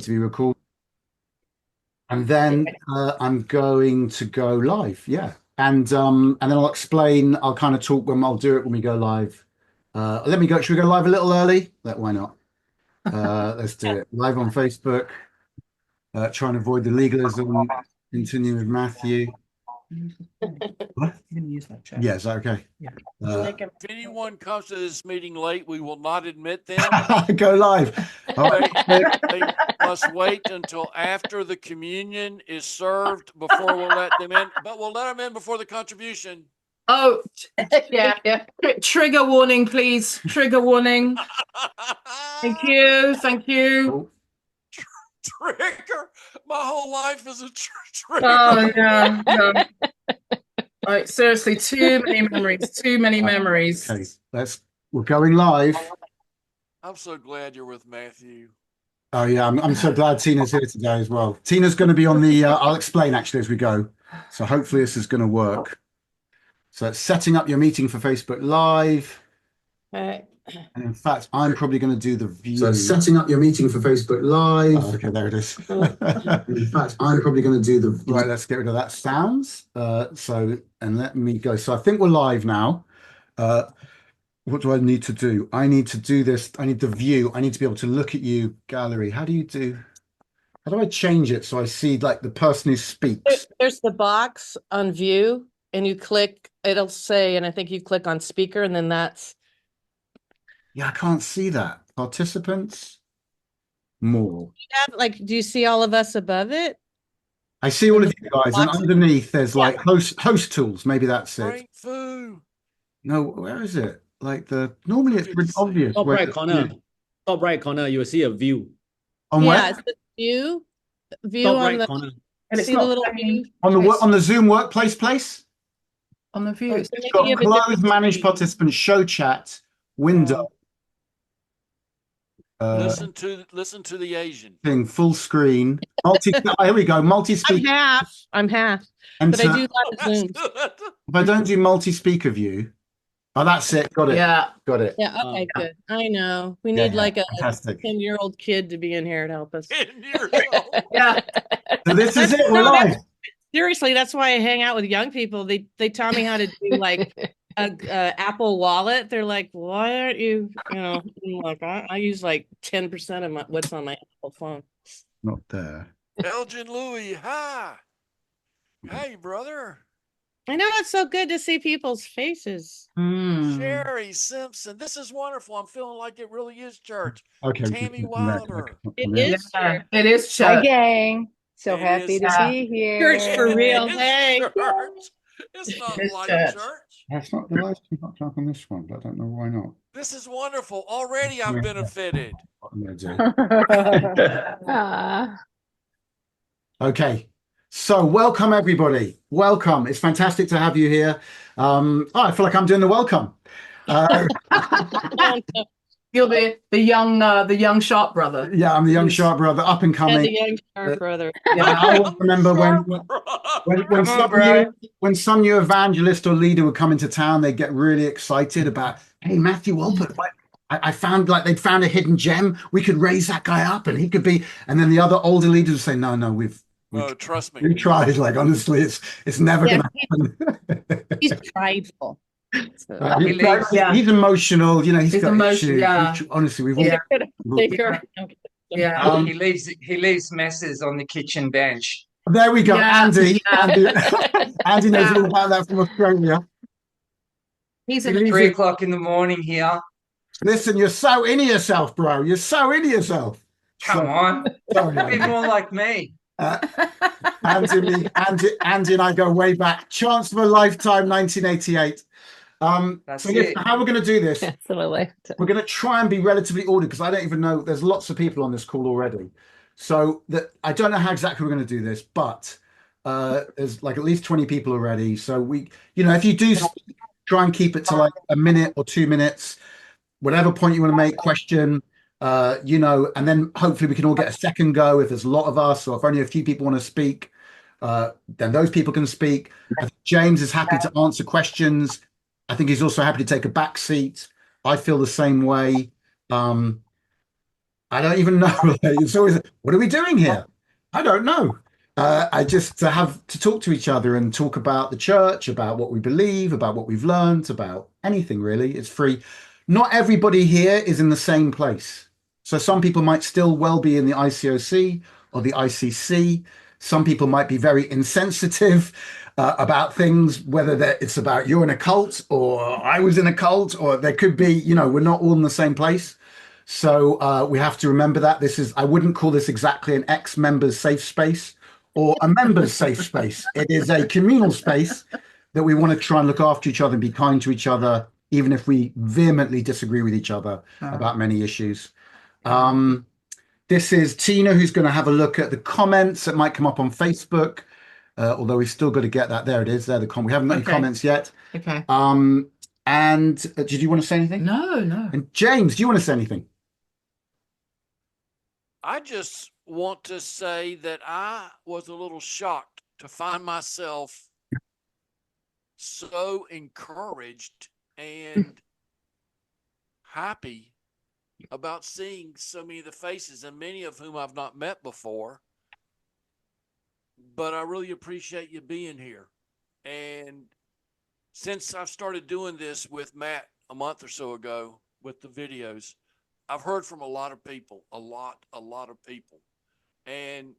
to be recorded. And then I'm going to go live. Yeah. And then I'll kind of talk when I'll do it when we go live. Should we go live a little early? Why not? Let's do it. Live on Facebook. Try and avoid the legalism. Continue with Matthew. What? You can use that chat. Yeah, is that okay? Yeah. If anyone comes to this meeting late, we will not admit them. Go live. They must wait until after the communion is served before we'll let them in. But we'll let them in before the contribution. Oh, yeah. Trigger warning, please. Trigger warning. Thank you. Oh. Trigger. My whole life is a trigger. Oh, yeah. All right, seriously, too many memories. Okay, we're going live. I'm so glad you're with Matthew. Oh yeah, I'm so glad Tina's here today as well. Tina's going to be on the I'll explain actually as we go. So hopefully this is going to work. So it's setting up your meeting for Facebook Live. Okay. And in fact, I'm probably going to do the view. So setting up your meeting for Facebook Live. Oh, okay, there it is. In fact, I'm probably going to do the right. Let's get rid of that sounds. And let me go. So I think we're live now. What do I need to do? I need to do this. I need the view. I need to be able to look at you, gallery. How do I change it so I see like the person who speaks? There's the box on view and you click, it'll say, and I think you click on speaker and then that's. Yeah, I can't see that. Participants, more. Do you see all of us above it? I see all of you guys, and underneath there's like host tools. Maybe that's it. Frank Fu. No, where is it? Normally it's pretty obvious. Top right corner, you will see a view. On where? Yeah, it's the view Top on right the corner. And it's see not the little view on the Zoom workplace place. on the view. So It's maybe got you have a close different manage screen. participants, show chat, window. Listen to the Asian Thing full screen. Here we go. Multi-speaker. I'm half, And but I do love Zoom. if I don't do multi-speaker view, oh, that's it. Got it. Yeah. Got it. Yeah, okay, good. I know. We Yeah, need like a fantastic. 10-year-old kid to be in here to help us. 10 years old. Yeah. So this is it. We're live. Seriously, that's why I hang out with young people. They taught me how to do like a Apple Wallet. They're like, why aren't you? I'm like, I use like 10% of what's on my Apple phone. Not there. Elgin Louis, hi. Hey, brother. I know, it's so good to see people's faces. Sherry Simpson. This is wonderful. I'm feeling like it really is church. Okay. Tammy Wilder. It is church. It is Hi, church. gang. So It happy is to church. be here. Church for real. It's Hey. church. It's not It's like church. church. That's not the last not up on this one, but I don't know why not. This is wonderful. Already I've benefited. What am I gonna do? Ah. Okay. So welcome everybody. Welcome. It's fantastic to have you here. I feel like I'm doing the welcome. You'll be the young sharp brother. Yeah, I'm the young sharp brother, up and And coming. the young sharp brother. Yeah, I always remember when some new evangelist or leader would come into town, they'd get really excited about, hey, Matthew Walpert, I found they'd found a hidden gem. We could raise that guy up and he could be, and then the other older leaders would say, no, we've trust me. we tried. Like honestly, it's never gonna happen. He's prideful. He's emotional, he's got emotional. issues. Yeah. Honestly, we've all He leaves messes on the kitchen bench. there we go. Yeah. Andy knows all about that from Australia. He's He in leaves 3 o'clock in the morning here. Listen, you're so into yourself, bro. You're so into yourself. Come on. Be more like me. Andy and I go way back. Chance of a lifetime, 1988. That's So it. how we're going to do this? Absolutely. We're going to try and be relatively ordered because I don't even know. There's lots of people on this call already, so that I don't know how exactly we're going to do this. But there's like at least 20 people already. So if you do try and keep it to like a minute or 2 minutes, whatever point you want to make, question. And then hopefully we can all get a second go if there's a lot of us, or if only a few people want to speak, then those people can speak. I think James is happy to answer questions. I think he's also happy to take a back seat. I feel the same way. I don't even know. It's always, what are we doing here? I don't know. I just have to talk to each other and talk about the church, about what we believe, about what we've learned, about anything really. It's free. Not everybody here is in the same place. So some people might still well be in the ICOC or the ICC. Some people might be very insensitive about things, whether it's about you're in a cult or I was in a cult, or there could be, we're not all in the same place. So we have to remember that I wouldn't call this exactly an ex-members safe space or a members safe space. It is a communal space that we want to try and look after each other and be kind to each other, even if we vehemently disagree with each other about many issues. This is Tina, who's going to have a look at the comments that might come up on Facebook, although we've still got to get that. There it is. There, we haven't got any comments yet. Okay. And did you want to say anything? No. And James, do you want to say anything? I just want to say that I was a little shocked to find myself so encouraged and happy about seeing so many of the faces, and many of whom I've not met before. But I really appreciate you being here. And since I've started doing this with Matt a month or so ago with the videos, I've heard from a lot of people, a lot of people. And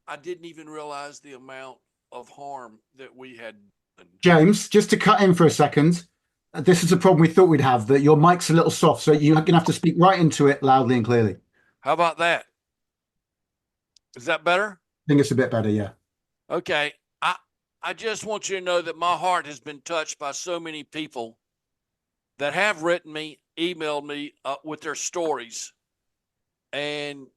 I didn't even realize the amount of harm that we had done. James, just to cut in for a second, this is a problem we thought we'd have, that your mic's a little soft, so you're going to have to speak right into it loudly and clearly. How about that? Is that better? I think it's a bit better, yeah. Okay. I just want you to know that my heart has been touched by so many people that have written me, emailed me with their stories. And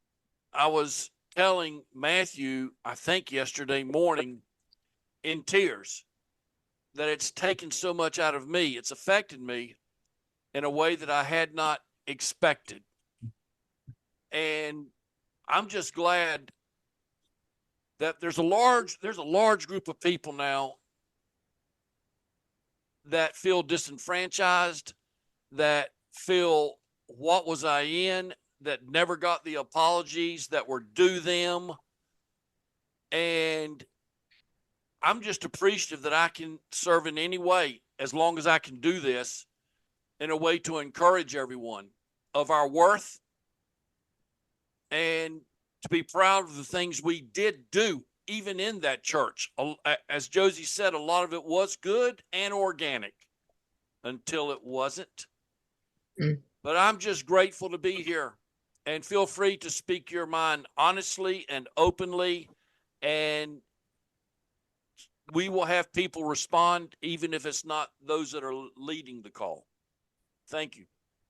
I was telling Matthew, I think yesterday morning, in tears, that it's taken so much out of me. It's affected me in a way that I had not expected. And I'm just glad that there's a large group of people now that feel disenfranchised, that feel, what was I in, that never got the apologies that were due them. And I'm just appreciative that I can serve in any way, as long as I can do this in a way to encourage everyone of our worth and to be proud of the things we did do, even in that church. As Josie said, a lot of it was good and organic until it wasn't. But I'm just grateful to be here, and feel free to speak your mind honestly and openly, and we will have people respond, even if it's not those that are leading the call. Thank you.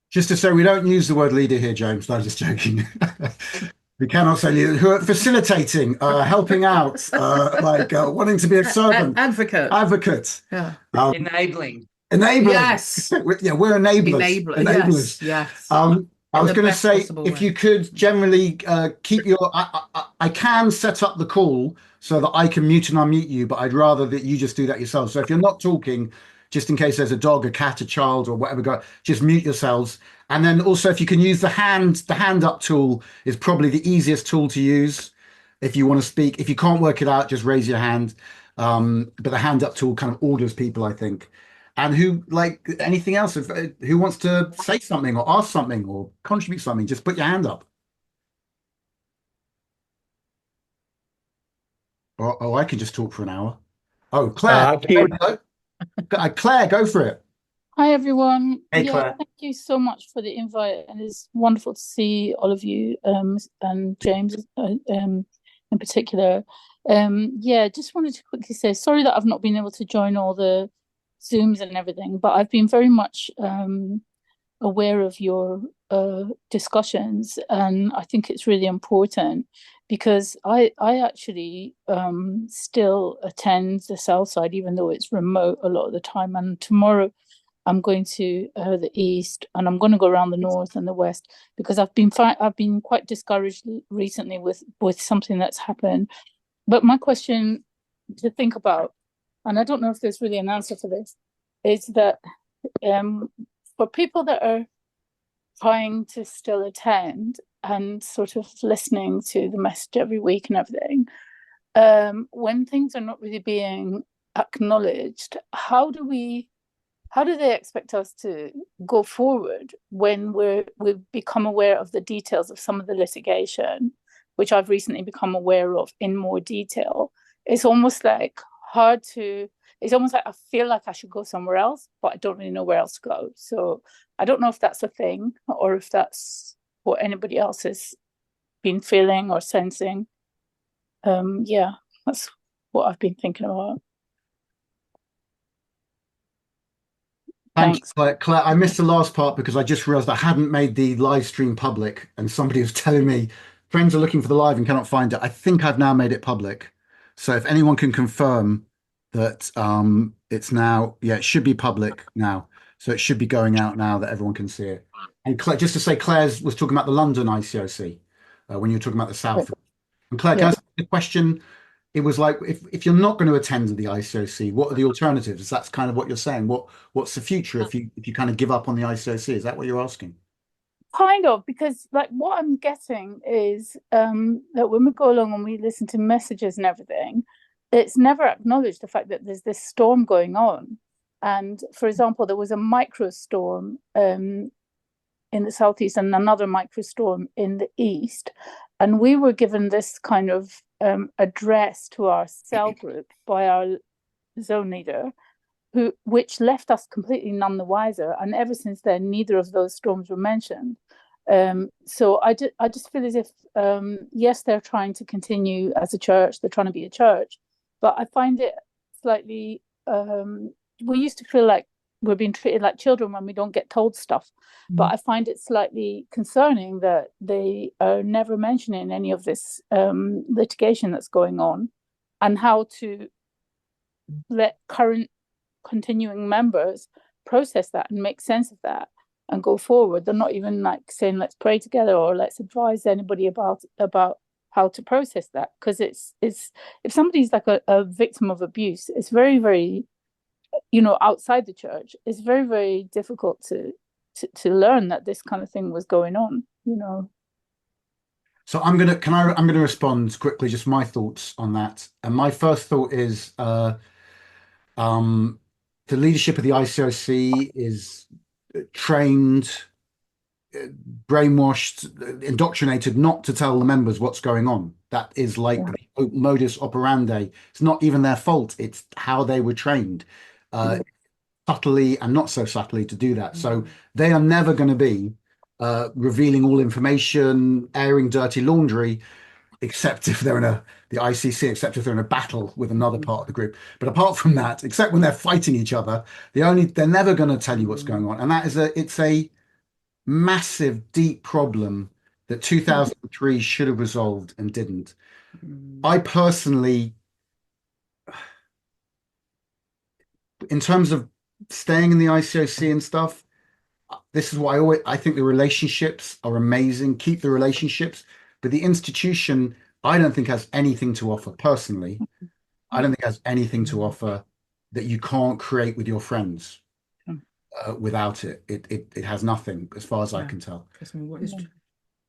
Just to say, we don't use the word leader here, James. No, I'm just joking. We cannot say leader. Who are facilitating, helping out, wanting to be a servant. Advocate. Yeah. Enabling. Yes. We're enablers. Enablers. Yes. I was going to say, if you could generally keep your... I can set up the call so that I can mute and unmute you, but I'd rather that you just do that yourself. So if you're not talking, just in case there's a dog, a cat, a child, or whatever, just mute yourselves. And then also, if you can use the hand up tool is probably the easiest tool to use if you want to speak. If you can't work it out, just raise your hand. But the hand up tool kind of orders people, I think. And anything else, who wants to say something or ask something or contribute something, just put your hand up. Or I can just talk for an hour. Oh, Claire. Claire, go for it. Hi, everyone. Hey, Claire. Thank you so much for the invite. And it's wonderful to see all of you, and James in particular. Just wanted to quickly say, sorry that I've not been able to join all the Zooms and everything, but I've been very much aware of your discussions, and I think it's really important because I actually still attend the South Side, even though it's remote a lot of the time. And tomorrow I'm going to the East, and I'm going to go around the North and the West because I've been quite discouraged recently with something that's happened. But my question to think about, and I don't know if there's really an answer for this, is that for people that are trying to still attend and sort of listening to the message every week and everything, when things are not really being acknowledged, how do they expect us to go forward when we've become aware of the details of some of the litigation, which I've recently become aware of in more detail? It's almost like it's almost like I feel like I should go somewhere else, but I don't really know where else to go. So I don't know if that's a thing or if that's what anybody else has been feeling or sensing. Yeah, that's what I've been thinking about. Thank you, Thanks. Claire. Claire, I missed the last part because I just realized I hadn't made the live stream public, and somebody was telling me friends are looking for the live and cannot find it. I think I've now made it public. So if anyone can confirm that it's now, yeah, it should be public now. So it should be going out now that everyone can see it. And Claire, just to say, Claire's was talking about the London ICOC when you were talking about the South. And Claire, can I Yeah. ask the question? It was like, if you're not going to attend the ICOC, what are the alternatives? That's kind of what you're saying. What's the future if you kind of give up on the ICOC? Is that what you're asking? Kind of, because like what I'm getting is that when we go along and we listen to messages and everything, it's never acknowledged the fact that there's this storm going on. And for example, there was a microstorm in the southeast and another microstorm in the east. And we were given this kind of address to our cell group by our zone leader, which left us completely none the wiser. And ever since then, neither of those storms were mentioned. So I just feel as if, yes, they're trying to continue as a church, they're trying to be a church, but I find it slightly, we used to feel like we're being treated like children when we don't get told stuff. But I find it slightly concerning that they are never mentioning any of this litigation that's going on and how to let current continuing members process that and make sense of that and go forward. They're not even like saying let's pray together or let's advise anybody about how to process that, because it's if somebody's like a victim of abuse, it's very, very, outside the church, it's very, very difficult to learn that this kind of thing was going on. So I'm gonna respond quickly, just my thoughts on that. And my first thought is the leadership of the ICOC is trained, brainwashed, indoctrinated not to tell the members what's going on. That is like the modus operandi. It's not even their fault. It's how they were trained, subtly and not so subtly to do that. So they are never going to be revealing all information, airing dirty laundry, except if they're in the ICC, except if they're in a battle with another part of the group. But apart from that, except when they're fighting each other, they're never going to tell you what's going on. And that is it's a massive, deep problem that 2003 should have resolved and didn't. I personally, in terms of staying in the ICOC and stuff, this is why I think the relationships are amazing. Keep the relationships, but the institution, I don't think has anything to offer personally. I don't think it has anything to offer that you can't create with your friends. Without it, it has nothing as far as I can tell.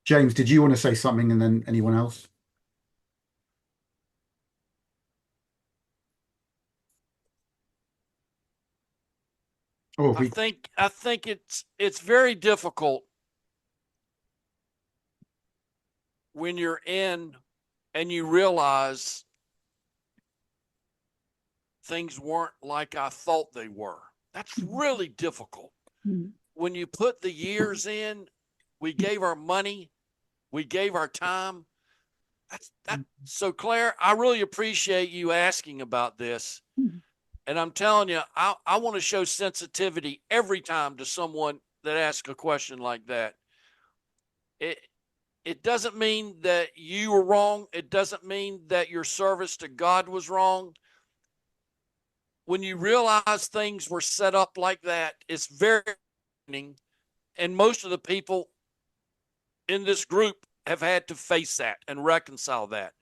James, did you want to say something, and then anyone else? Oh, I think it's very difficult when you're in and you realize things weren't like I thought they were. That's really difficult. When you put the years in, we gave our money, we gave our time. So Claire, I really appreciate you asking about this. And I'm telling you, I want to show sensitivity every time to someone that asks a question like that. It doesn't mean that you were wrong. It doesn't mean that your service to God was wrong. When you realize things were set up like that, it's very, and most of the people in this group have had to face that and reconcile that.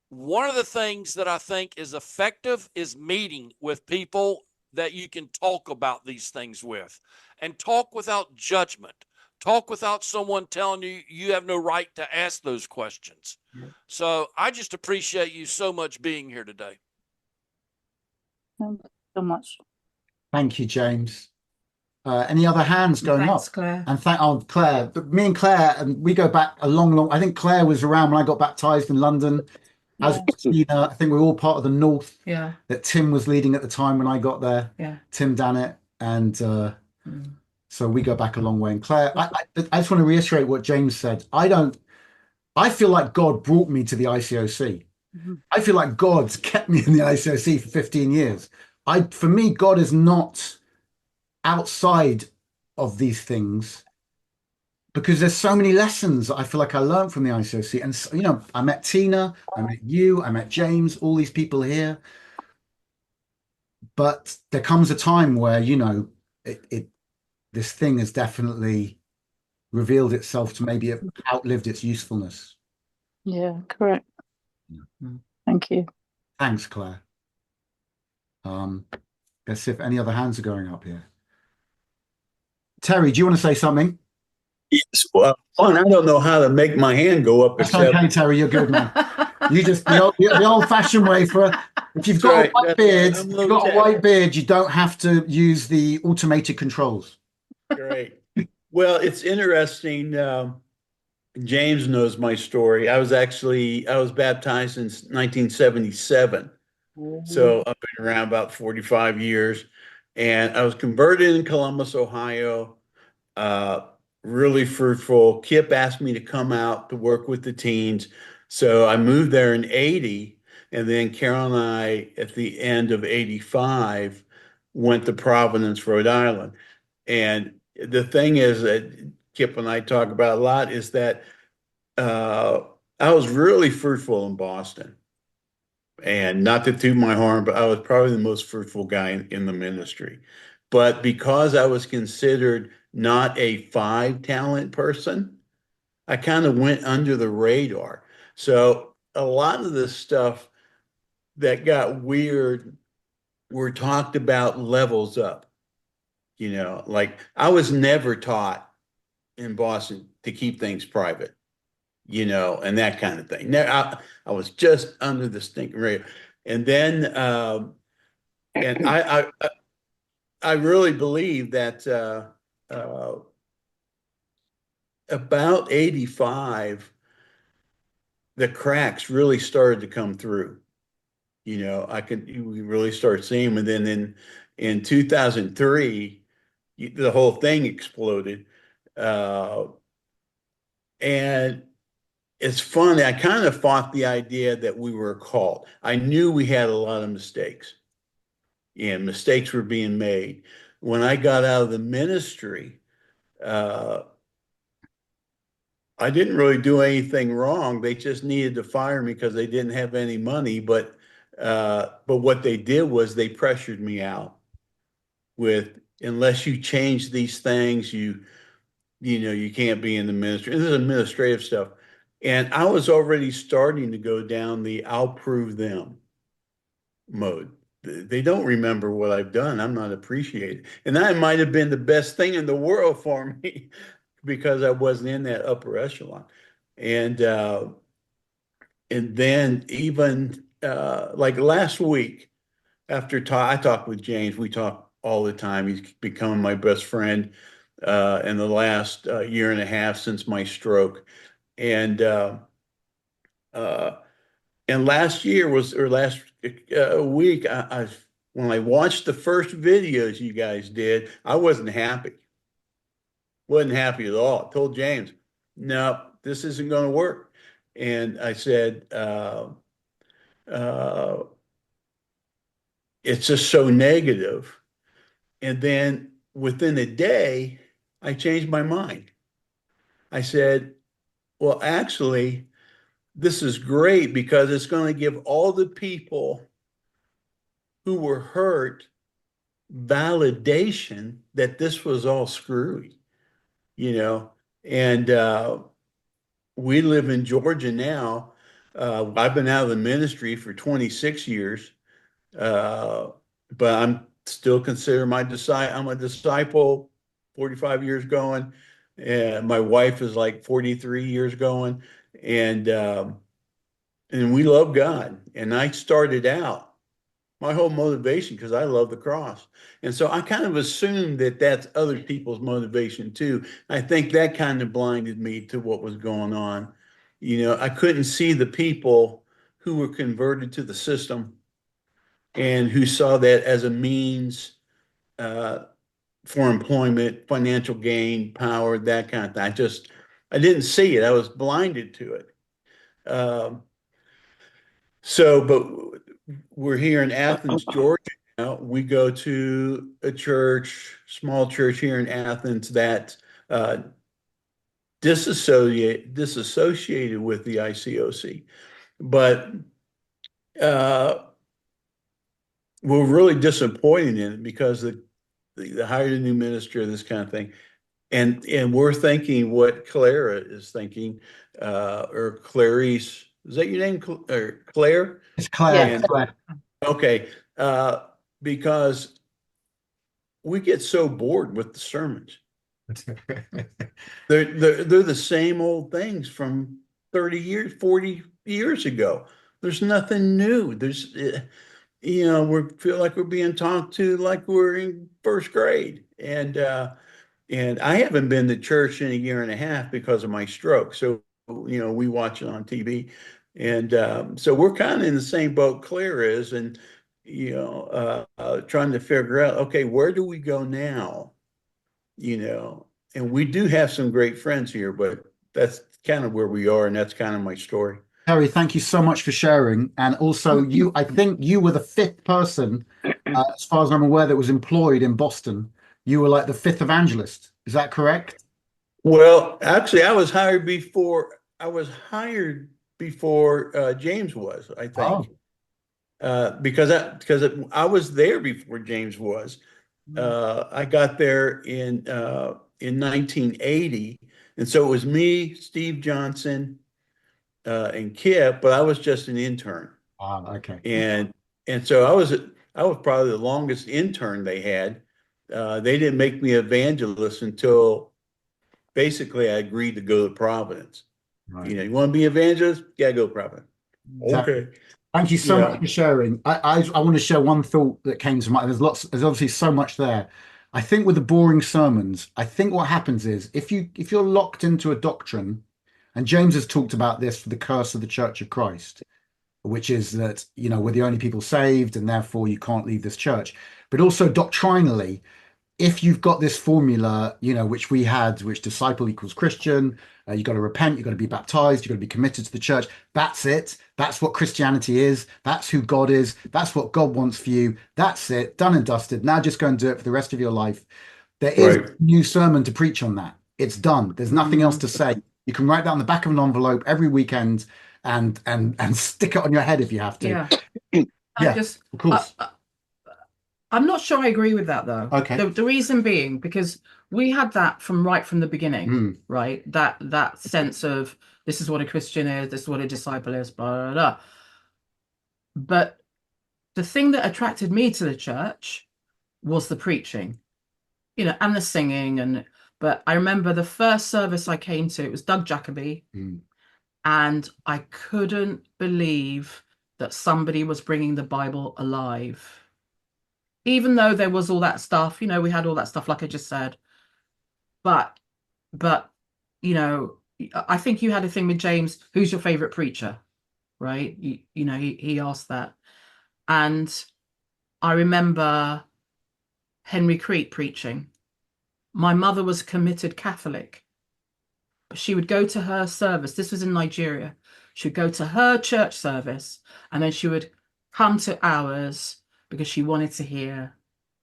One of the things that I think is effective is meeting with people that you can talk about these things with, and talk without judgment. talk without someone telling you you have no right to ask those questions. So I just appreciate you so much being here today. Thank you so much. Thank you, James. Any other hands going Thanks, up? Claire. And Claire. But me and Claire, and we go back a long. I think Claire was around when I got baptized in London. As was Tina. I think we were all part of the North. Yeah. That Tim was leading at the time when I got there. Yeah. Tim Dannett, and so we go back a long way. And Claire, I just want to reiterate what James said. I feel like God brought me to the ICOC. I feel like God's kept me in the ICOC for 15 years. For me, God is not outside of these things, because there's so many lessons I feel like I learned from the ICOC. And so, I met Tina, I met you, I met James, all these people here. But there comes a time where, this thing has definitely revealed itself to maybe have outlived its usefulness. Yeah, correct. Yeah. Thank you. Thanks, Claire. Let's see if any other hands are going up here. Terry, do you want to say something? Yes, well, I don't know how to make my hand go up. That's okay, Terry. You're good, man. You just the old-fashioned way if you've got a white beard, you don't have to use the automated controls. Great. Well, it's interesting. James knows my story. I was baptized in 1977. So I've been around about 45 years, and I was converted in Columbus, Ohio. Really fruitful. Kip asked me to come out to work with the teens. So I moved there in 80, and then Carol and I, at the end of 85, went to Providence, Rhode Island. And the thing is that Kip and I talk about a lot is that I was really fruitful in Boston. And not to toot my horn, but I was probably the most fruitful guy in the ministry. But because I was considered not a 5-talent person, I kind of went under the radar. So a lot of the stuff that got weird were talked about levels up. Like I was never taught in Boston to keep things private, and that kind of thing. Now, I was just under the stinking radar. And then, and I really believe that about 85, the cracks really started to come through. We really start seeing them. And then in 2003, the whole thing exploded. And it's funny. I kind of fought the idea that we were a cult. I knew we had a lot of mistakes, and mistakes were being made. When I got out of the ministry, I didn't really do anything wrong. They just needed to fire me because they didn't have any money. But what they did was they pressured me out with, unless you change these things, you can't be in the ministry. This is administrative stuff. And I was already starting to go down the I'll prove them mode. They don't remember what I've done. I'm not appreciated. And that might have been the best thing in the world for me because I wasn't in that upper echelon. And then even like last week, after I talked with James, we talk all the time. He's become my best friend in the last year and a half since my stroke. And last week, when I watched the first videos you guys did, I wasn't happy. Wasn't happy at all. I told James, no, this isn't going to work. And I said, it's just so negative. And then within a day, I changed my mind. I said, well, actually, this is great because it's going to give all the people who were hurt validation that this was all screwy, and we live in Georgia now. I've been out of the ministry for 26 years, but I'm still considered I'm a disciple, 45 years going. And my wife is like 43 years going, and we love God. And I started out my whole motivation because I love the cross. And so I kind of assumed that that's other people's motivation too. I think that kind of blinded me to what was going on. I couldn't see the people who were converted to the system and who saw that as a means uh, for employment, financial gain, power, that kind of thing. I didn't see it. I was blinded to it. Um, but we're here in Athens, Georgia now. We go to a church, small church here in Athens that uh, disassociated with the ICOC. But we're really disappointed in it because they hired a new minister, this kind of thing. And we're thinking what Clara is thinking, or Clarice. Is that your name, or Claire? It's Claire. Yeah. Claire. Okay, because we get so bored with the sermons. They're the same old things from 30 years, 40 years ago. There's nothing new. We feel like we're being talked to like we're in first grade. And I haven't been to church in a year and a half because of my stroke. So, we watch it on TV. And so we're kind of in the same boat Claire is, and, trying to figure out, okay, where do we go now? And we do have some great friends here, but that's kind of where we are. And that's kind of my story. Harry, thank you so much for sharing. And also, I think you were the fifth person, as far as I'm aware, that was employed in Boston. You were like the fifth evangelist. Is that correct? Well, actually, I was hired before James was, I think. Because I was there before James was. I got there in 1980, and so it was me, Steve Johnson, and Kip, but I was just an intern. Okay. And so I was probably the longest intern they had. They didn't make me evangelist until basically I agreed to go to Providence. Right. You want to be evangelist? Yeah, go to Providence. Exactly. Okay. Thank you so much for sharing. I want to share one thought that came to mind. There's obviously so much there. I think with the boring sermons, I think what happens is if you're locked into a doctrine, and James has talked about this for the curse of the Church of Christ, which is that, we're the only people saved and therefore you can't leave this church. But also doctrinally, if you've got this formula, which we had, which disciple equals Christian, you've got to repent, you've got to be baptized, you've got to be committed to the church. That's it. That's what Christianity is. That's who God is. That's what God wants for you. That's it. Done and dusted. Now just go and do it for the rest of your life. There is a new sermon to preach on that. It's done. There's nothing else to say. You can write that on the back of an envelope every weekend and stick it on your head if you have to. Yeah. Yeah, of course. I'm not sure I agree with that though. Okay. The reason being because we had that right from the beginning, right? That sense of this is what a Christian is, this is what a disciple is, blah, blah, blah. But the thing that attracted me to the church was the preaching, and the singing. But I remember the first service I came to, it was Doug Jacoby, and I couldn't believe that somebody was bringing the Bible alive. Even though there was all that stuff, we had all that stuff, like I just said. But, I think you had a thing with James, who's your favorite preacher, right? He asked that. And I remember Henry Crete preaching. My mother was a committed Catholic. She would go to her service. This was in Nigeria. She would go to her church service, and then she would come to ours because she wanted to hear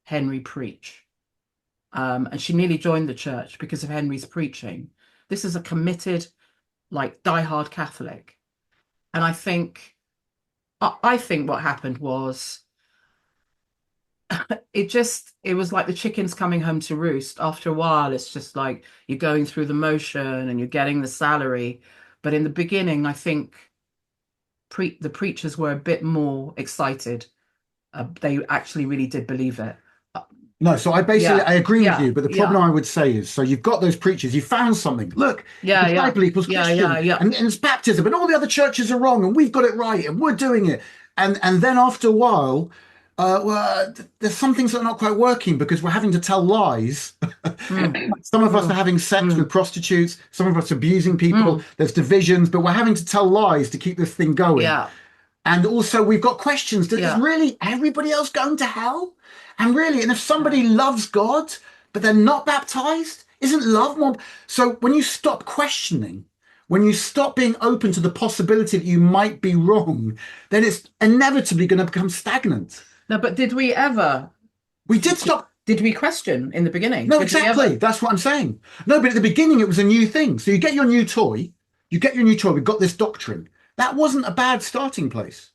Henry preach. And she nearly joined the church because of Henry's preaching. This is a committed, diehard Catholic. And I think what happened was it was like the chickens coming home to roost. After a while, it's just like you're going through the motion and you're getting the salary. But in the beginning, I think the preachers were a bit more excited. They actually really did believe it. No, so I basically Yeah, I agree with yeah, you, but the yeah. problem I would say is, so you've got those preachers, you found something. Look, Yeah, yeah, disciple equals yeah, Christian, yeah. and it's baptism, and all the other churches are wrong, and we've got it right, and we're doing it. And then after a while, there's some things that are not quite working because we're having to tell lies. Mm, Some of us are mm, having sex with mm, prostitutes, some of us abusing people. mm. There's divisions, but we're having to tell lies to keep this thing going. Yeah, And also, we've got questions. Is yeah. really everybody else going to hell? And really, and if somebody loves God, but they're not baptized, isn't love more? So when you stop questioning, when you stop being open to the possibility that you might be wrong, then it's inevitably going to become stagnant. No, but did we ever? We did stop. Did we question in the beginning? No, Did we exactly. ever? That's what I'm saying. No, but at the beginning, it was a new thing. So you get your new toy, we've got this doctrine. That wasn't a bad starting place.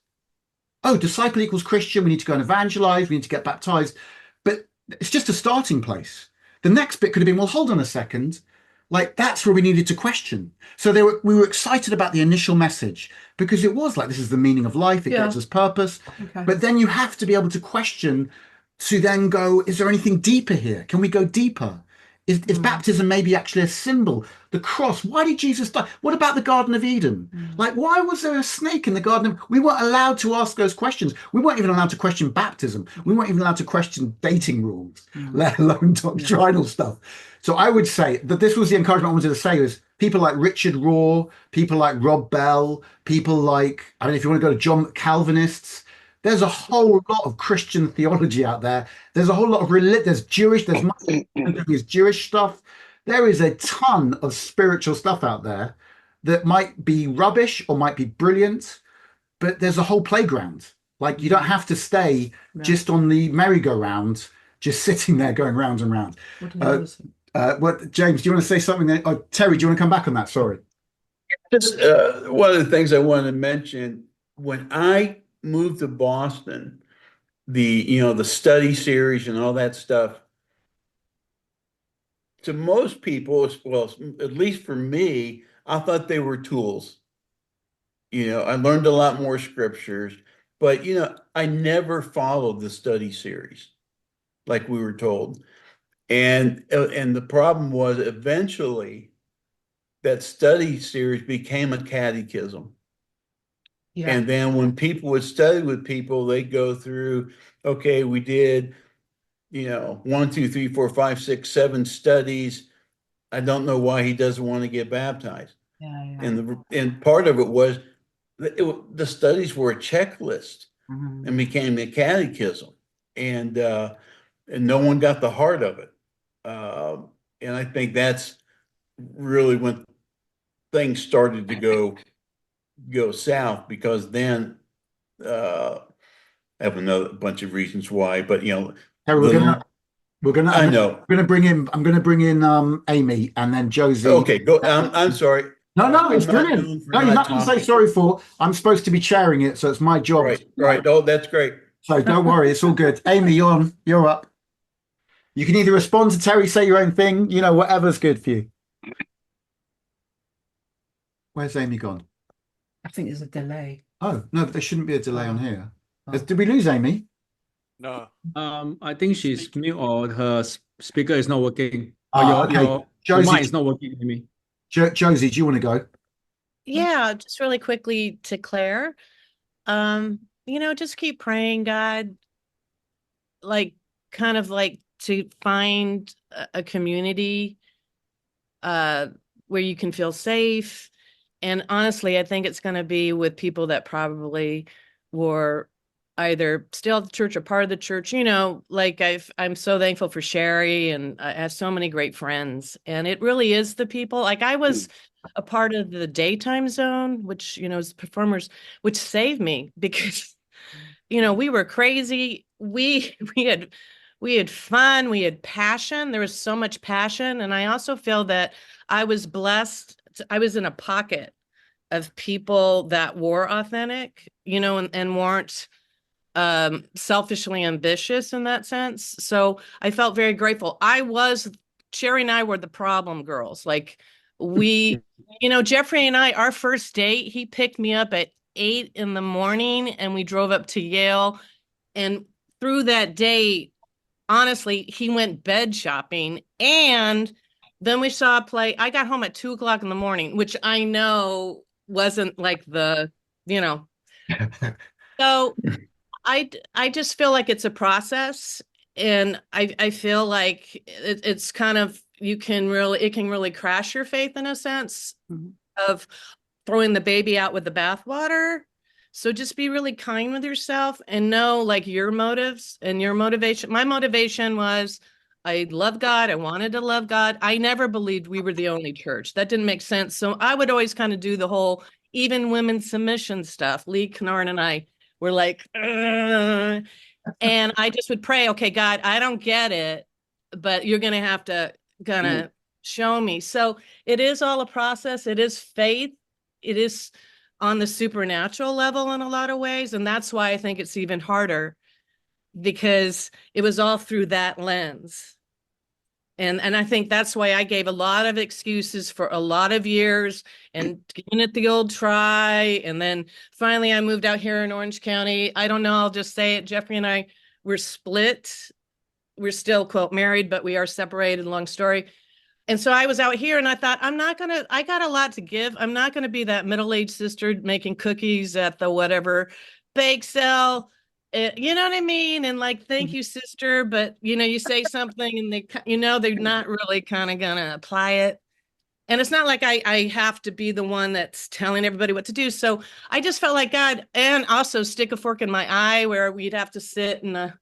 Oh, disciple equals Christian. We need to go and evangelize. We need to get baptized. But it's just a starting place. The next bit could have been, well, hold on a second. Like that's where we needed to question. So we were excited about the initial message because it was like, this is the meaning of life. It Yeah. gives us purpose. Okay. But then you have to be able to question to then go, is there anything deeper here? Can we go deeper? Is baptism maybe actually a symbol? The cross, why did Jesus die? What about the Garden of Eden? Like, why was there a snake in the Garden of... We weren't allowed to ask those questions. We weren't even allowed to question baptism. We weren't even allowed to question dating rules, let alone doctrinal stuff. So I would say that this was the encouragement I wanted to say is people like Richard Rohr, people like Rob Bell, people like, I don't know if you want to go to John Calvinists. There's a whole lot of Christian theology out there. There's a whole lot of there's Jewish, there's Jewish stuff. There is a ton of spiritual stuff out there that might be rubbish or might be brilliant, but there's a whole playground. Like you don't have to stay just on the merry-go-round, just sitting there going round and round. What, James, do you want to say something? Oh, Terry, do you want to come back on that? Sorry. Just one of the things I wanted to mention when I moved to Boston, the study series and all that stuff. To most people, well, at least for me, I thought they were tools. I learned a lot more scriptures, but I never followed the study series like we were told. And the problem was eventually that study series became a catechism. Yeah. And then when people would study with people, they'd go through, okay, we did, 1, 2, 3, 4, 5, 6, 7 studies. I don't know why he doesn't want to get baptized. Yeah. And part of it was the studies were a checklist and became a catechism. And no one got the heart of it. And I think that's really when things started to go south, because then I have another bunch of reasons why, but Terry, I'm gonna bring in Amy and then Josie. Okay, go. I'm sorry. No, it's brilliant. No, you're not going to say sorry for. I'm supposed to be chairing it, so it's my job. Right. Oh, that's great. So don't worry, it's all good. Amy, you're up. You can either respond to Terry, say your own thing, whatever's good for you. Where's Amy gone? I think there's a delay. Oh, no, but there shouldn't be a delay on here. Did we lose Amy? No. I think she's mute or her speaker is not working. Okay. Your mic is not working, Amy. Josie, do you want to go? Yeah, just really quickly to Claire. Just keep praying, God, kind of to find a community where you can feel safe. And honestly, I think it's going to be with people that probably were either still at the church or part of the church. I'm so thankful for Sherry, and I have so many great friends. And it really is the people. I was a part of the daytime zone, which, is performers, which saved me because, we were crazy. We had fun. We had passion. There was so much passion. And I also feel that I was blessed. I was in a pocket of people that were authentic, and weren't selfishly ambitious in that sense. So I felt very grateful. Sherry and I were the problem girls. Jeffrey and I, our first date, he picked me up at 8 a.m. and we drove up to Yale. And through that date, honestly, he went bed shopping, and then we saw a play. I got home at 2 o'clock in the morning, which I know wasn't like you know. So I just feel like it's a process, and I feel like it's kind of it can really crash your faith in a sense of throwing the baby out with the bathwater. So just be really kind with yourself and know like your motives and your motivation. My motivation was I love God. I wanted to love God. I never believed we were the only church. That didn't make sense. So I would always kind of do the whole even women's submission stuff. Lee Kennard and I were like, "Ugh." And I just would pray, okay, God, I don't get it, but you're going to have to kind of show me. So it is all a process. It is faith. It is on the supernatural level in a lot of ways. And that's why I think it's even harder, because it was all through that lens. And I think that's why I gave a lot of excuses for a lot of years and giving it the old try. And then finally I moved out here in Orange County. I don't know, I'll just say it. Jeffrey and I were split. We're still, quote, married, but we are separated, long story. And so I was out here and I thought, I got a lot to give. I'm not going to be that middle-aged sister making cookies at the whatever bake sale. You know what I mean? And like, thank you, sister. But, you say something and they're not really kind of going to apply it. And it's not like I have to be the one that's telling everybody what to do. So I just felt like God, and also stick a fork in my eye where we'd have to sit in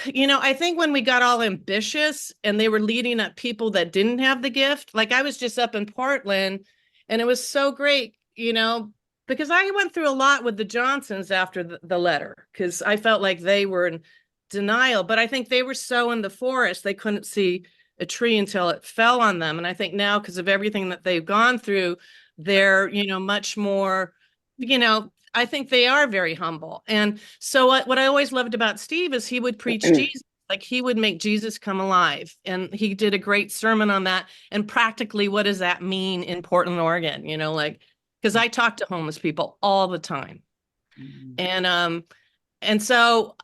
I think when we got all ambitious and they were leading up people that didn't have the gift, like I was just up in Portland and it was so great, because I went through a lot with the Johnsons after the letter, because I felt like they were in denial, but I think they were so in the forest, they couldn't see a tree until it fell on them. And I think now, because of everything that they've gone through, they're, much more, I think they are very humble. And so what I always loved about Steve is he would preach Jesus, like he would make Jesus come alive. And he did a great sermon on that. And practically, what does that mean in Portland, Oregon? Because I talk to homeless people all the time. And so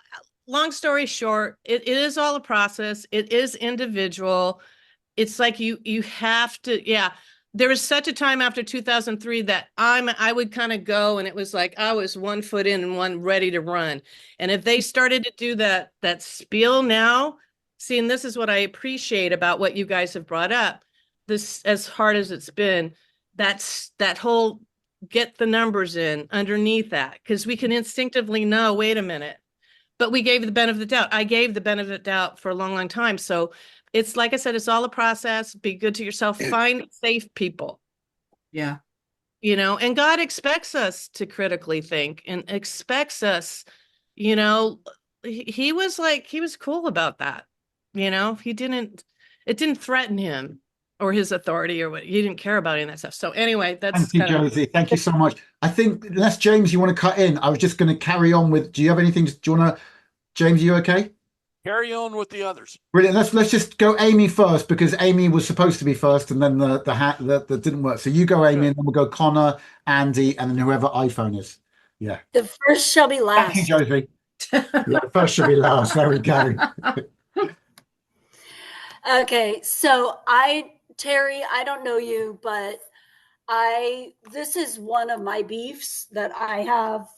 long story short, it is all a process. It is individual. It's like you have to, yeah. There was such a time after 2003 that I would kind of go, and it was like I was 1 foot in and one ready to run. And if they started to do that spiel now, see, and this is what I appreciate about what you guys have brought up. This, as hard as it's been, that's that whole get the numbers in underneath that, because we can instinctively know, wait a minute. But we gave the benefit of the doubt. I gave the benefit of the doubt for a long, long time. So it's like I said, it's all a process. Be good to yourself. Find safe people. Yeah. And God expects us to critically think and expects us, he was cool about that. It didn't threaten him or his authority or what. He didn't care about any of that stuff. So anyway, that's Thank you, Josie. Thank you so much. I think, unless James, you want to cut in, I was just going to carry on with, do you have anything? Do you want to, James, are you okay? Carry on with the others. Brilliant. Let's just go Amy first, because Amy was supposed to be first, and then that didn't work. So you go, Amy, and then we'll go Connor, Andy, and then whoever iPhone is. Yeah. The first shall be last. Thank you, Josie. Yeah, first shall be last. There we go. Okay, so Terry, I don't know you, but this is one of my beefs that I have.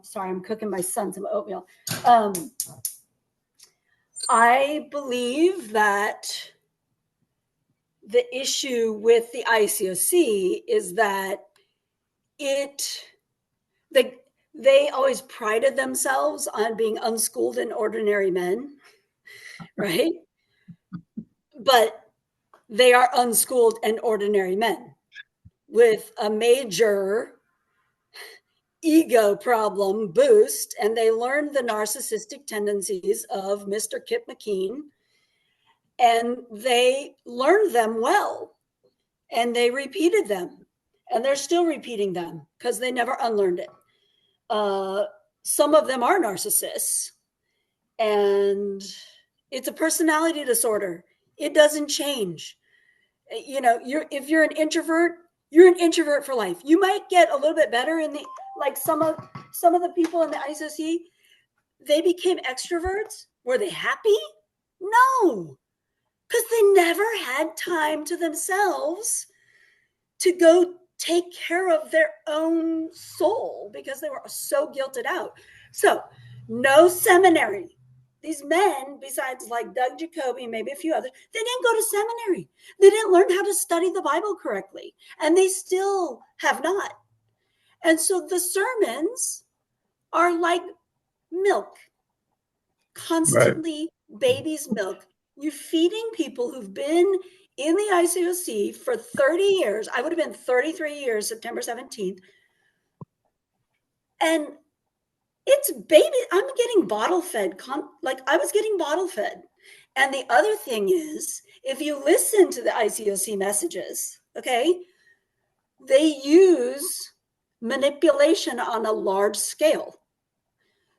Sorry, I'm cooking my son some oatmeal. I believe that the issue with the ICOC is that they always prided themselves on being unschooled and ordinary men, right? But they are unschooled and ordinary men with a major ego problem boost, and they learned the narcissistic tendencies of Mr. Kip McKean, and they learned them well, and they repeated them, and they're still repeating them because they never unlearned it. Some of them are narcissists, and it's a personality disorder. It doesn't change. If you're an introvert, you're an introvert for life. You might get a little bit better in the, like some of the people in the ISOC, they became extroverts, Were they happy? No, because they never had time to themselves to go take care of their own soul because they were so guilted out. So, no seminary. These men, besides like Doug Jacoby, maybe a few others, they didn't go to seminary. They didn't learn how to study the Bible correctly, and they still have not. And so the sermons are like milk, constantly baby's milk. You're feeding people who've been in the ICOC for 30 years. I would have been 33 years, September 17th. And it's baby. I'm getting bottle fed. Like I was getting bottle fed. And the other thing is, if you listen to the ICOC messages, okay, they use manipulation on a large scale.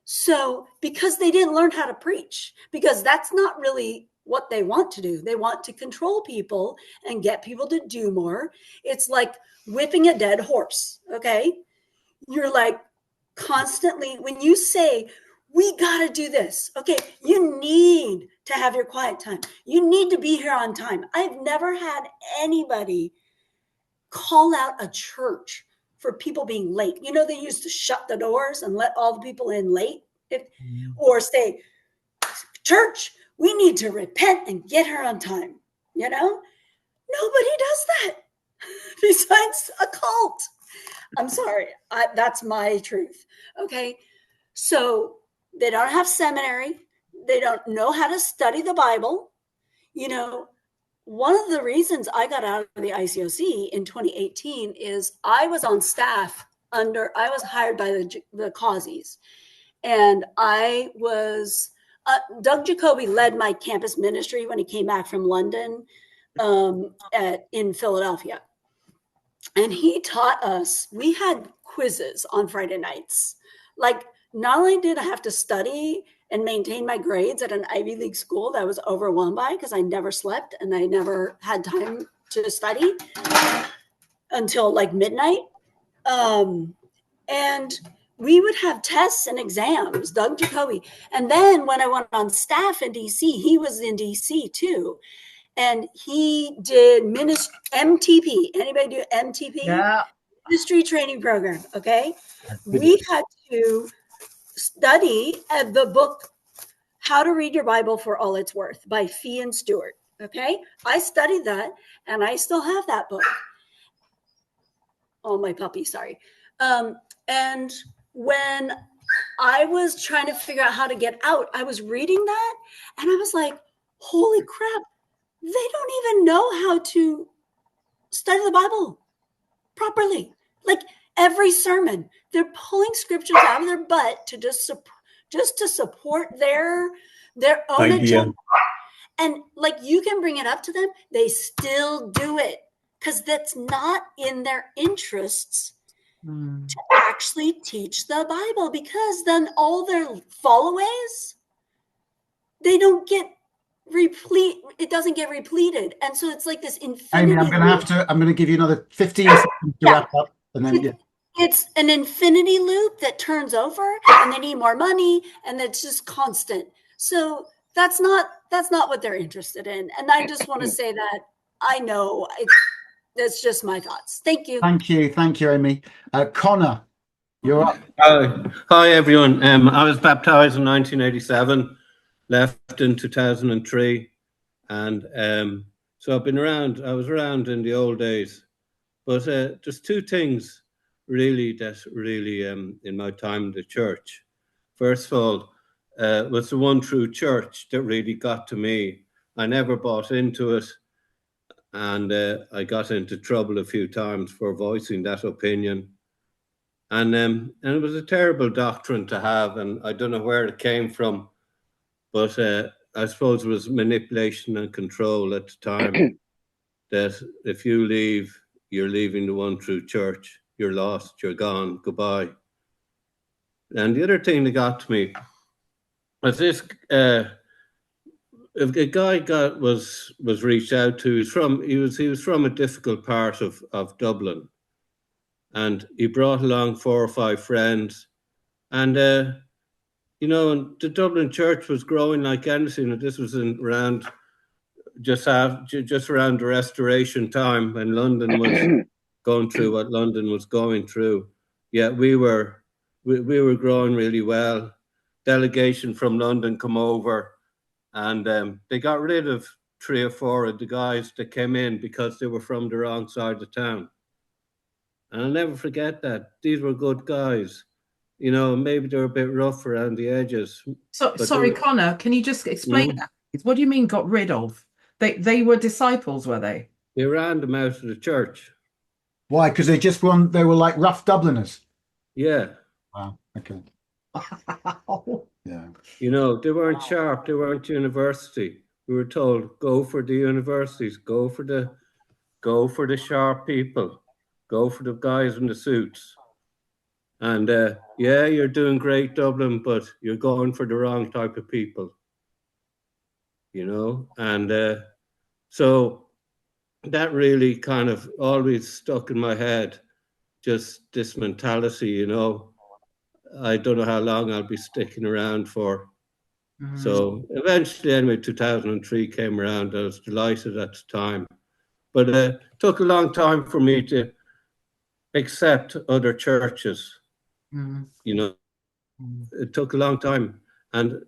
So because they didn't learn how to preach, because that's not really what they want to do. They want to control people and get people to do more. It's like whipping a dead horse, okay? You're like constantly, when you say, we got to do this, okay, you need to have your quiet time. You need to be here on time. I've never had anybody call out a church for people being late. You know, they used to shut the doors and let all the people in late, or say, church, we need to repent and get her on time. You know, nobody does that besides a cult. I'm sorry, that's my truth. Okay, so they don't have seminary. They don't know how to study the Bible. You know, one of the reasons I got out of the ICOC in 2018 is I was on staff I was hired by the Causies. And I was, Doug Jacoby led my campus ministry when he came back from London in Philadelphia. And he taught us, we had quizzes on Friday nights. Like, not only did I have to study and maintain my grades at an Ivy League school that I was overwhelmed by because I never slept and I never had time to study until like midnight. And we would have tests and exams, Doug Jacoby. And then when I went on staff in DC, he was in DC too. And he did MTP. Anybody do MTP? Yeah. Ministry training program. Okay. We had to study the book, How to Read Your Bible for All It's Worth by Fee and Stewart. Okay. I studied that and I still have that book. Oh, my puppy. Sorry. And when I was trying to figure out how to get out, I was reading that and I was like, holy crap, they don't even know how to study the Bible properly. Like every sermon, they're pulling scriptures out of their butt to just to support their own agenda. And like you can bring it up to them, they still do it because that's not in their interests to actually teach the Bible, because then all their followaways, they don't get it doesn't get repleted. And so it's like this infinity. Amy, I'm going to give you another 15 seconds to wrap up. And then it's an infinity loop that turns over and they need more money and it's just constant. So that's not what they're interested in. And I just want to say that I know that's just my thoughts. Thank you. Thank you, Amy. Connor, you're up. Hi, everyone. I was baptized in 1987, left in 2003. And so I've been around. I was around in the old days. But there's two things really in my time in the church. First of all, was the one true church that really got to me. I never bought into it. And I got into trouble a few times for voicing that opinion. And it was a terrible doctrine to have, and I don't know where it came from, but I suppose it was manipulation and control at the time, that if you leave, you're leaving the one true church. You're lost, you're gone, goodbye. And the other thing that got to me was this, a guy was reached out to. He was from a difficult part of Dublin, and he brought along 4 or 5 friends, and you know, and the Dublin church was growing like anything. And this was around just around the Restoration time when London was going through what London was going through. Yeah, we were growing really well. Delegation from London come over, and they got rid of 3 or 4 of the guys that came in because they were from the wrong side of town. And I'll never forget that. These were good guys. You know, maybe they were a bit rough around the edges. So, sorry, Connor, can you just explain that? What do you mean got rid of? They were disciples, were they? They ran them out of the church. Why? Because they were like rough Dubliners. Yeah. Wow. Okay. Yeah. You know, they weren't sharp. They weren't university. We were told, go for the universities, go for the sharp people, go for the guys in the suits. And yeah, you're doing great, Dublin, but you're going for the wrong type of people. You know, and so that really kind of always stuck in my head, just this mentality, you know. I don't know how long I'll be sticking around for. So eventually, anyway, 2003 came around. I was delighted at the time. But it took a long time for me to accept other churches. You know, it took a long time. And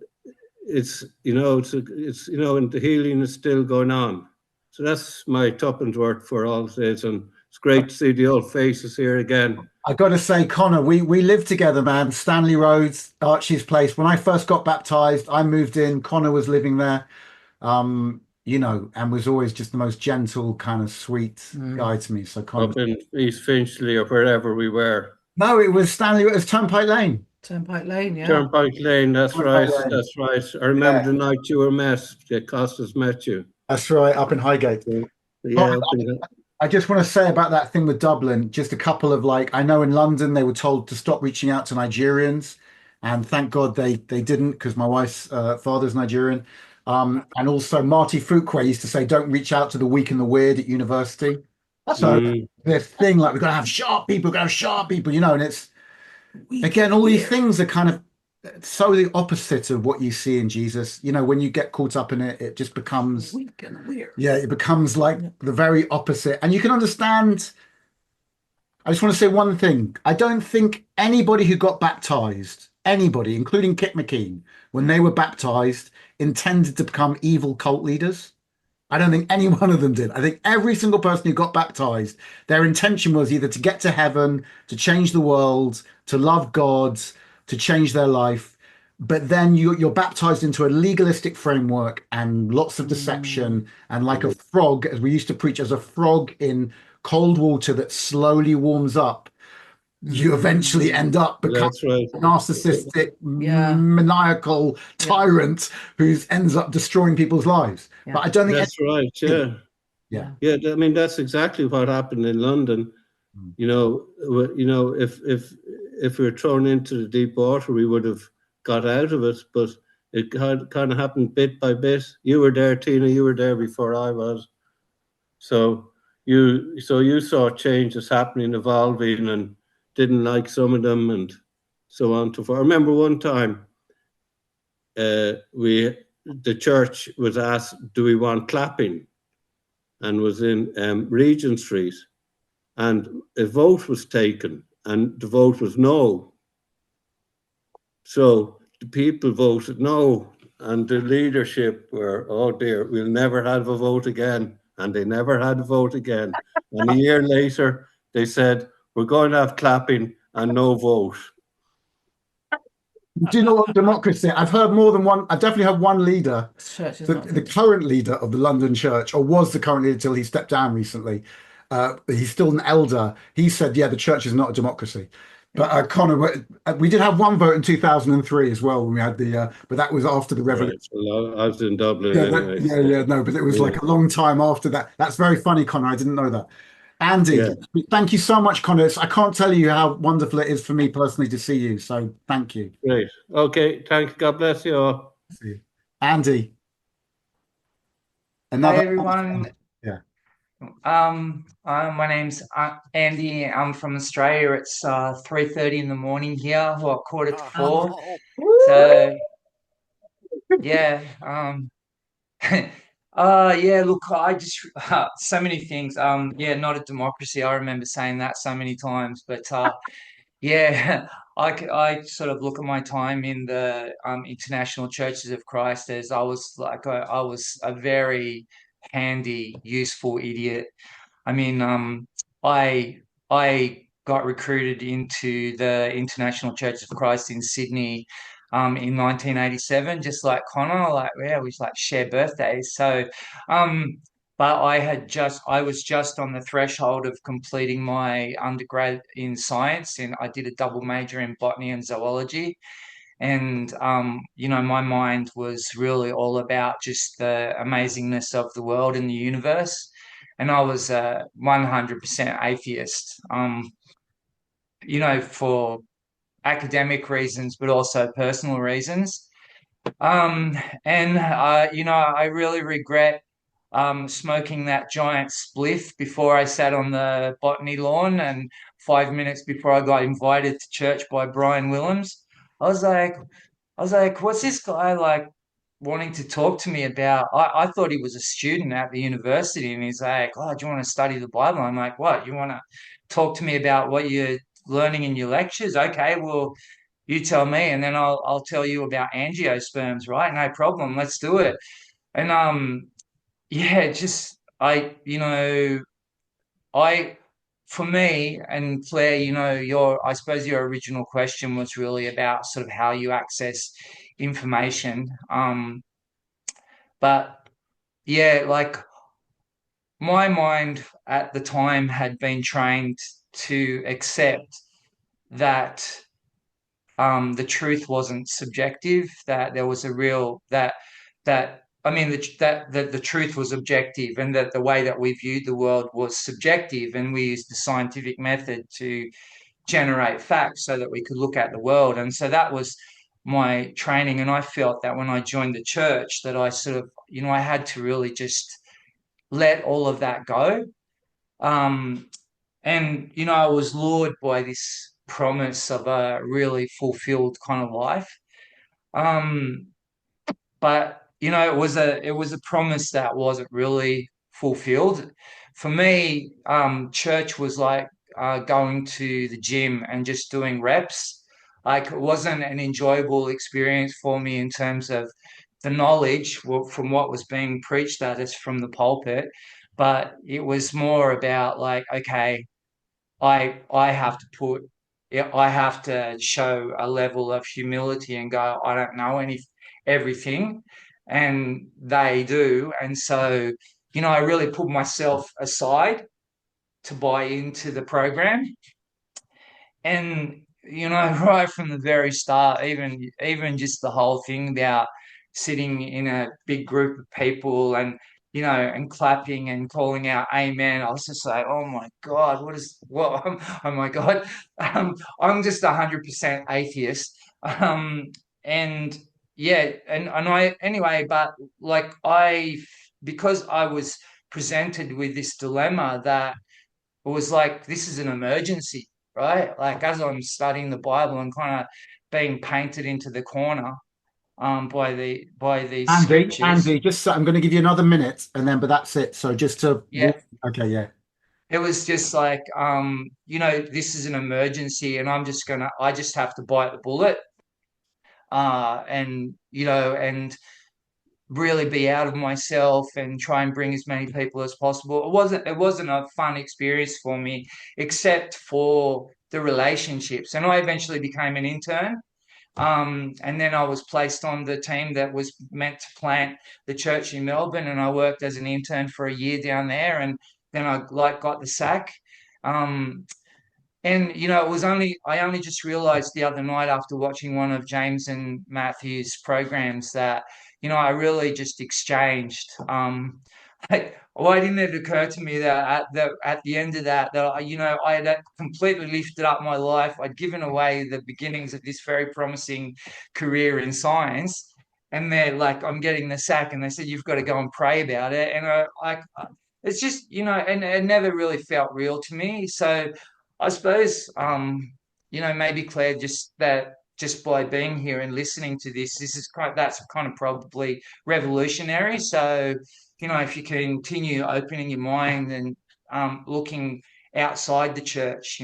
it's you know, and the healing is still going on. So that's my tuppence worth for all this. And it's great to see the old faces here again. I got to say, Connor, we lived together, man. Stanley Road, Archie's place. When I first got baptized, I moved in. Connor was living there, you know, and was always just the most gentle, kind of sweet guy to me. So Connor, up in East Finchley or wherever we were. No, it was Stanley. It was Turnpike Lane. Turnpike Lane, yeah. Turnpike Lane. That's Turnpike right. Lane. That's right. I remember the night you were met. Costas met you. That's right, up in Highgate. Yeah. I just want to say about that thing with Dublin, just a couple of I know in London they were told to stop reaching out to Nigerians, and thank God they didn't, because my wife's father's Nigerian. And also Marty Fuqua used to say, don't reach out to the weak and the weird at university. So this thing we've got to have sharp people, you know, and it's, again, all these things are kind of so the opposite of what you see in Jesus. You know, when you get caught up in it, it just becomes weak and weird. Yeah, it becomes like the very opposite. And you can understand. I just want to say one thing. I don't think anybody who got baptized, anybody, including Kit McKean, when they were baptized, intended to become evil cult leaders. I don't think any one of them did. I think every single person who got baptized, their intention was either to get to heaven, to change the world, to love God, to change their life. But then you're baptized into a legalistic framework and lots of deception, and like a frog, as we used to preach, as a frog in cold water that slowly warms up, you eventually end up becoming a narcissistic, maniacal tyrant who ends up destroying people's lives. But I don't think that's right. Yeah. I mean, that's exactly what happened in London. You know, if we were thrown into the deep water, we would have got out of it. But it kind of happened bit by bit. You were there, Tina. You were there before I was. So you saw changes happening, evolving, and didn't like some of them, and so on and so forth. I remember one time the church was asked, do we want clapping? And was in Regent Street, and a vote was taken, and the vote was no. So the people voted no, and the leadership were, oh dear, we'll never have a vote again. And they never had a vote again. And a year later, they said, we're going to have clapping and no vote. Do you know what democracy? I've heard more than one. I've definitely heard one leader, the current leader of the London church, or was the current leader until he stepped down recently. He's still an elder. He said, yeah, the church is not a democracy. But Connor, we did have one vote in 2003 as well when we had but that was after the revolution. Right. I was in Dublin. No, but it was like a long time after that. That's very funny, Connor. I didn't know that. Andy, thank you so much, Connor. I can't tell you how wonderful it is for me personally to see you. So thank you. Great. Okay. Thank you. God bless you all. See you. Andy. Hi, everyone. Yeah. My name's Andy. I'm from Australia. It's 3:30 in the morning here, or 3:45. So yeah, yeah, look, I just so many things. Yeah, not a democracy. I remember saying that so many times, but yeah, I sort of look at my time in the International Churches of Christ as I was a very handy, useful idiot. I mean, I I got recruited into the International Church of Christ in Sydney in 1987, just like Connor. Like, yeah, we like share birthdays. So, um, but I was just on the threshold of completing my undergrad in science, and I did a double major in botany and zoology. And my mind was really all about just the amazingness of the world and the universe. And I was a 100% atheist, for academic reasons, but also personal reasons. Um, and I really regret smoking that giant spliff before I sat on the botany lawn, and 5 minutes before I got invited to church by Brian Willems. I was like, what's this guy like wanting to talk to me about? I thought he was a student at the university, and he's like, oh, do you want to study the Bible? I'm like, what? You want to talk to me about what you're learning in your lectures? Okay, well, you tell me, and then I'll tell you about angiosperms, right? No problem, let's do it. And yeah, just I for me and Claire, I suppose your original question was really about sort of how you access information. But yeah, like my mind at the time had been trained to accept that the truth wasn't subjective, that there was a real that I mean that the truth was objective, and that the way that we viewed the world was subjective, and we used the scientific method to generate facts so that we could look at the world. And so that was my training. And I felt that when I joined the church, that I sort of, I had to really just let all of that go. Um, and, I was lured by this promise of a really fulfilled kind of life. Um, but it was a promise that wasn't really fulfilled. For me, church was like going to the gym and just doing reps. Like, it wasn't an enjoyable experience for me in terms of the knowledge from what was being preached at us from the pulpit, but it was more about like, okay, I have to put yeah, I have to show a level of humility and go, I don't know everything, and they do. And so, I really put myself aside to buy into the program. And right from the very start, even just the whole thing about sitting in a big group of people and and clapping and calling out amen, I was just like, oh my god, oh my god. I'm just 100% atheist. And yeah, and I anyway, but like because I was presented with this dilemma that it was like, this is an emergency, right? Like, as I'm studying the Bible and kind of being painted into the corner by these scriptures. Andy, I'm going to give you another minute, and then, but that's it. So just to, Yeah, okay, yeah. it was just like, this is an emergency, and I just have to bite the bullet, and really be out of myself and try and bring as many people as possible. It wasn't a fun experience for me, except for the relationships. And I eventually became an intern. And then I was placed on the team that was meant to plant the church in Melbourne, and I worked as an intern for a year down there, and then I got the sack. Um, and I only just realized the other night after watching one of James and Matthew's programs that I really just exchanged. Why didn't it occur to me that at the end of that I had completely lifted up my life. I'd given away the beginnings of this very promising career in science, and they're like, I'm getting the sack, and they said you've got to go and pray about it, and it's just and it never really felt real to me. So I suppose maybe Claire, just that just by being here and listening to this. That's kind of probably revolutionary. So, if you continue opening your mind and looking outside the church,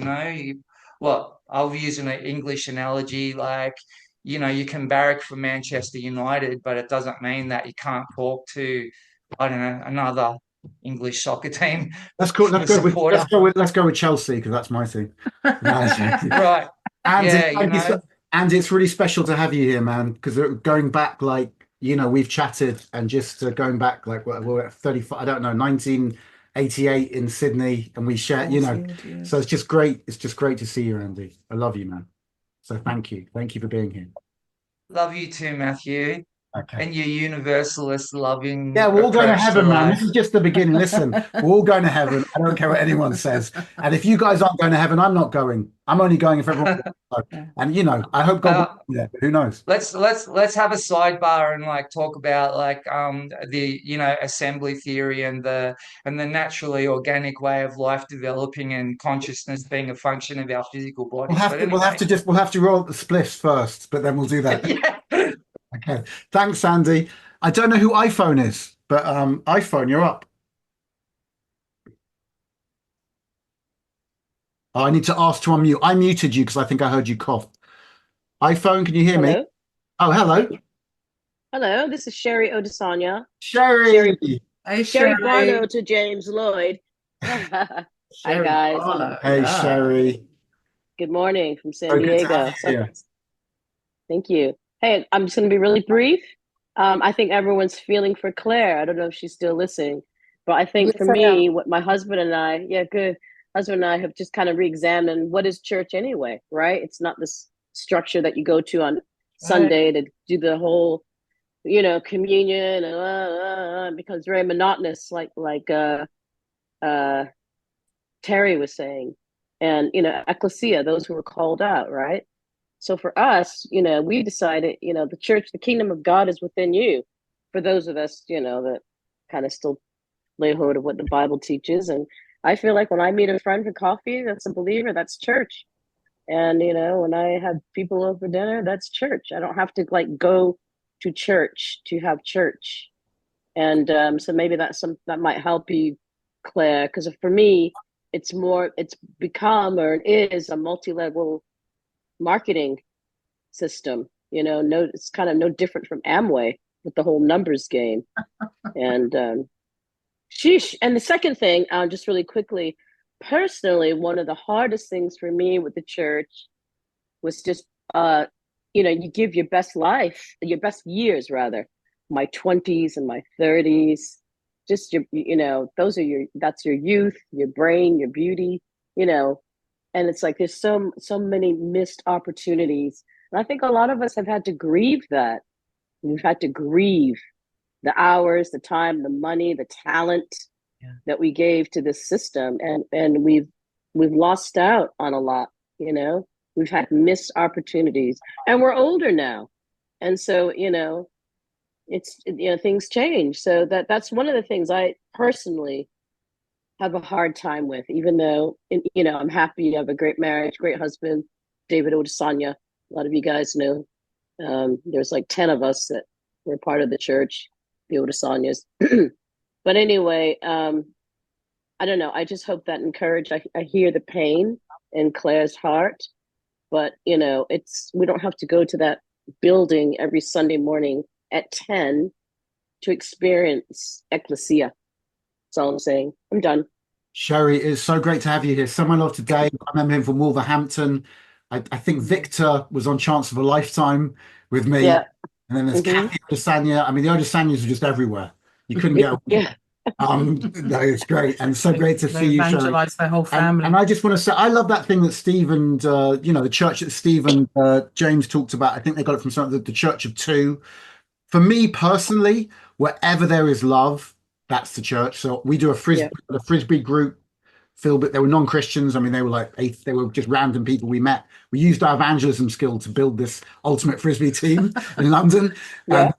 I'll use an English analogy, like, you can barrack for Manchester United, but it doesn't mean that you can't talk to, I don't know, another English soccer team. Let's go with Chelsea, because that's my team. Right. Andy, Andy, it's really special to have you here, man, because going back, like, we've chatted, and just going back, like, we're at 35, I don't know, 1988 in Sydney, and we share, so it's just great. It's just great to see you, Andy. I love you, man. So thank you for being here. Love you too, Matthew. Okay. And your universalist loving. Yeah, we're all going to heaven, man. This is just the beginning. Listen, we're all going to heaven. I don't care what anyone says. And if you guys aren't going to heaven, I'm not going. I'm only going if everyone. And I hope God. Yeah, who knows? Let's have a sidebar and like talk about like the assembly theory and the naturally organic way of life developing and consciousness being a function of our physical bodies. We'll have to roll up the spliffs first, but then we'll do that. Yeah. Okay. Thanks, Sandy. I don't know who iPhone is, but iPhone, you're up. Oh, I need to ask to unmute. I muted you because I think I heard you cough. iPhone, can you hear me? Oh, hello. Hello, this is Sherry Odesanya. Sherry. Hey, Sherry Barno to James Lloyd. Hi, guys. Barno. Hey, Sherry. Good morning from San Diego. Thank you. Hey, I'm just going to be really brief. I think everyone's feeling for Claire. I don't know if she's still listening, but I think for me, what my husband and I, husband and I have just kind of re-examined what is church anyway, right? It's not this structure that you go to on Sunday to do the whole, communion, and it becomes very monotonous, like Terry was saying, and ecclesia, those who were called out, right? So for us, we decided, the church, the kingdom of God is within you. For those of us, that kind of still lay hold of what the Bible teaches. And I feel like when I meet a friend for coffee, that's a believer, that's church. And, when I have people over dinner, that's church. I don't have to like go to church to have church. And so maybe that might help you, Claire, because for me, it's become, or it is, a multi-level marketing system. It's kind of no different from Amway with the whole numbers game. And sheesh. And the second thing, just really quickly, personally, one of the hardest things for me with the church was just you give your best life, your best years rather, my 20s and my 30s, just that's your youth, your brain, your beauty, and it's like there's so many missed opportunities. And I think a lot of us have had to grieve that. We've had to grieve the hours, the time, the money, the talent that we gave to this system. And we've lost out on a lot, We've had missed opportunities. And we're older now. And so, it's things change. So that's one of the things I personally have a hard time with, even though, I'm happy to have a great marriage, great husband, David Odesanya. A lot of you guys know. There's like 10 of us that were part of the church, the Odesanyas. But anyway, I don't know. I just hope that I hear the pain in Claire's heart, but we don't have to go to that building every Sunday morning at 10 to experience ecclesia. That's all I'm saying. I'm done. Sherry, it's so great to have you here. Someone I love today. I remember him from Wolverhampton. I think Victor was on Chance of a Lifetime with me. Yeah. And then there's Kathy Odesanya. I mean, the Odesanyas are just everywhere. You couldn't get away. No, it's great. And so great to see you, Sherry. Evangelize their whole family. And I just want to say, I love that thing that Steve and, the church that Steve and James talked about. I think they got it from something, the Church of Two. For me personally, wherever there is love, that's the church. So we do a frisbee group filled, but they were non-Christians. I mean, they were like they were just random people we met. We used our evangelism skill to build this ultimate frisbee team in London. And,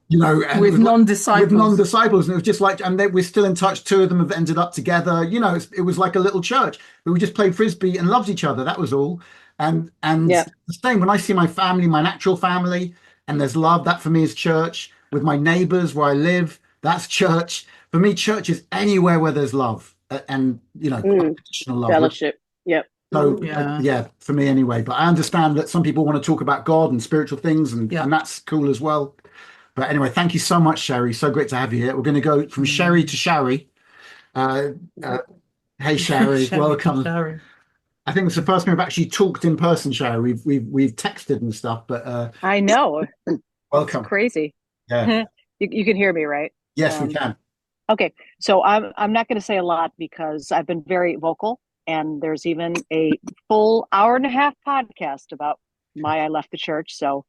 with non-disciples, and it was just like, and we're still in touch. Two of them have ended up together. It was like a little church. We just played frisbee and loved each other. That was all. And Yeah. the same when I see my family, my natural family, and there's love. That for me is church. With my neighbors where I live, that's church. For me, church is anywhere where there's love and unconditional love. Fellowship. Yep. So Yeah. yeah, for me anyway. But I understand that some people want to talk about God and spiritual things, and that's cool as well. But anyway, thank you so much, Sherry. So great to have you here. We're going to go from Sherry to Shari. Hey, Shari, welcome. Shari. I think it's the first time we've actually talked in person, Shari. We've texted and stuff, but I know. welcome. It's crazy. Yeah. You can hear me, right? Yes, we can. Okay, so I'm not going to say a lot because I've been very vocal, and there's even a full hour and a half podcast about why I left the church. So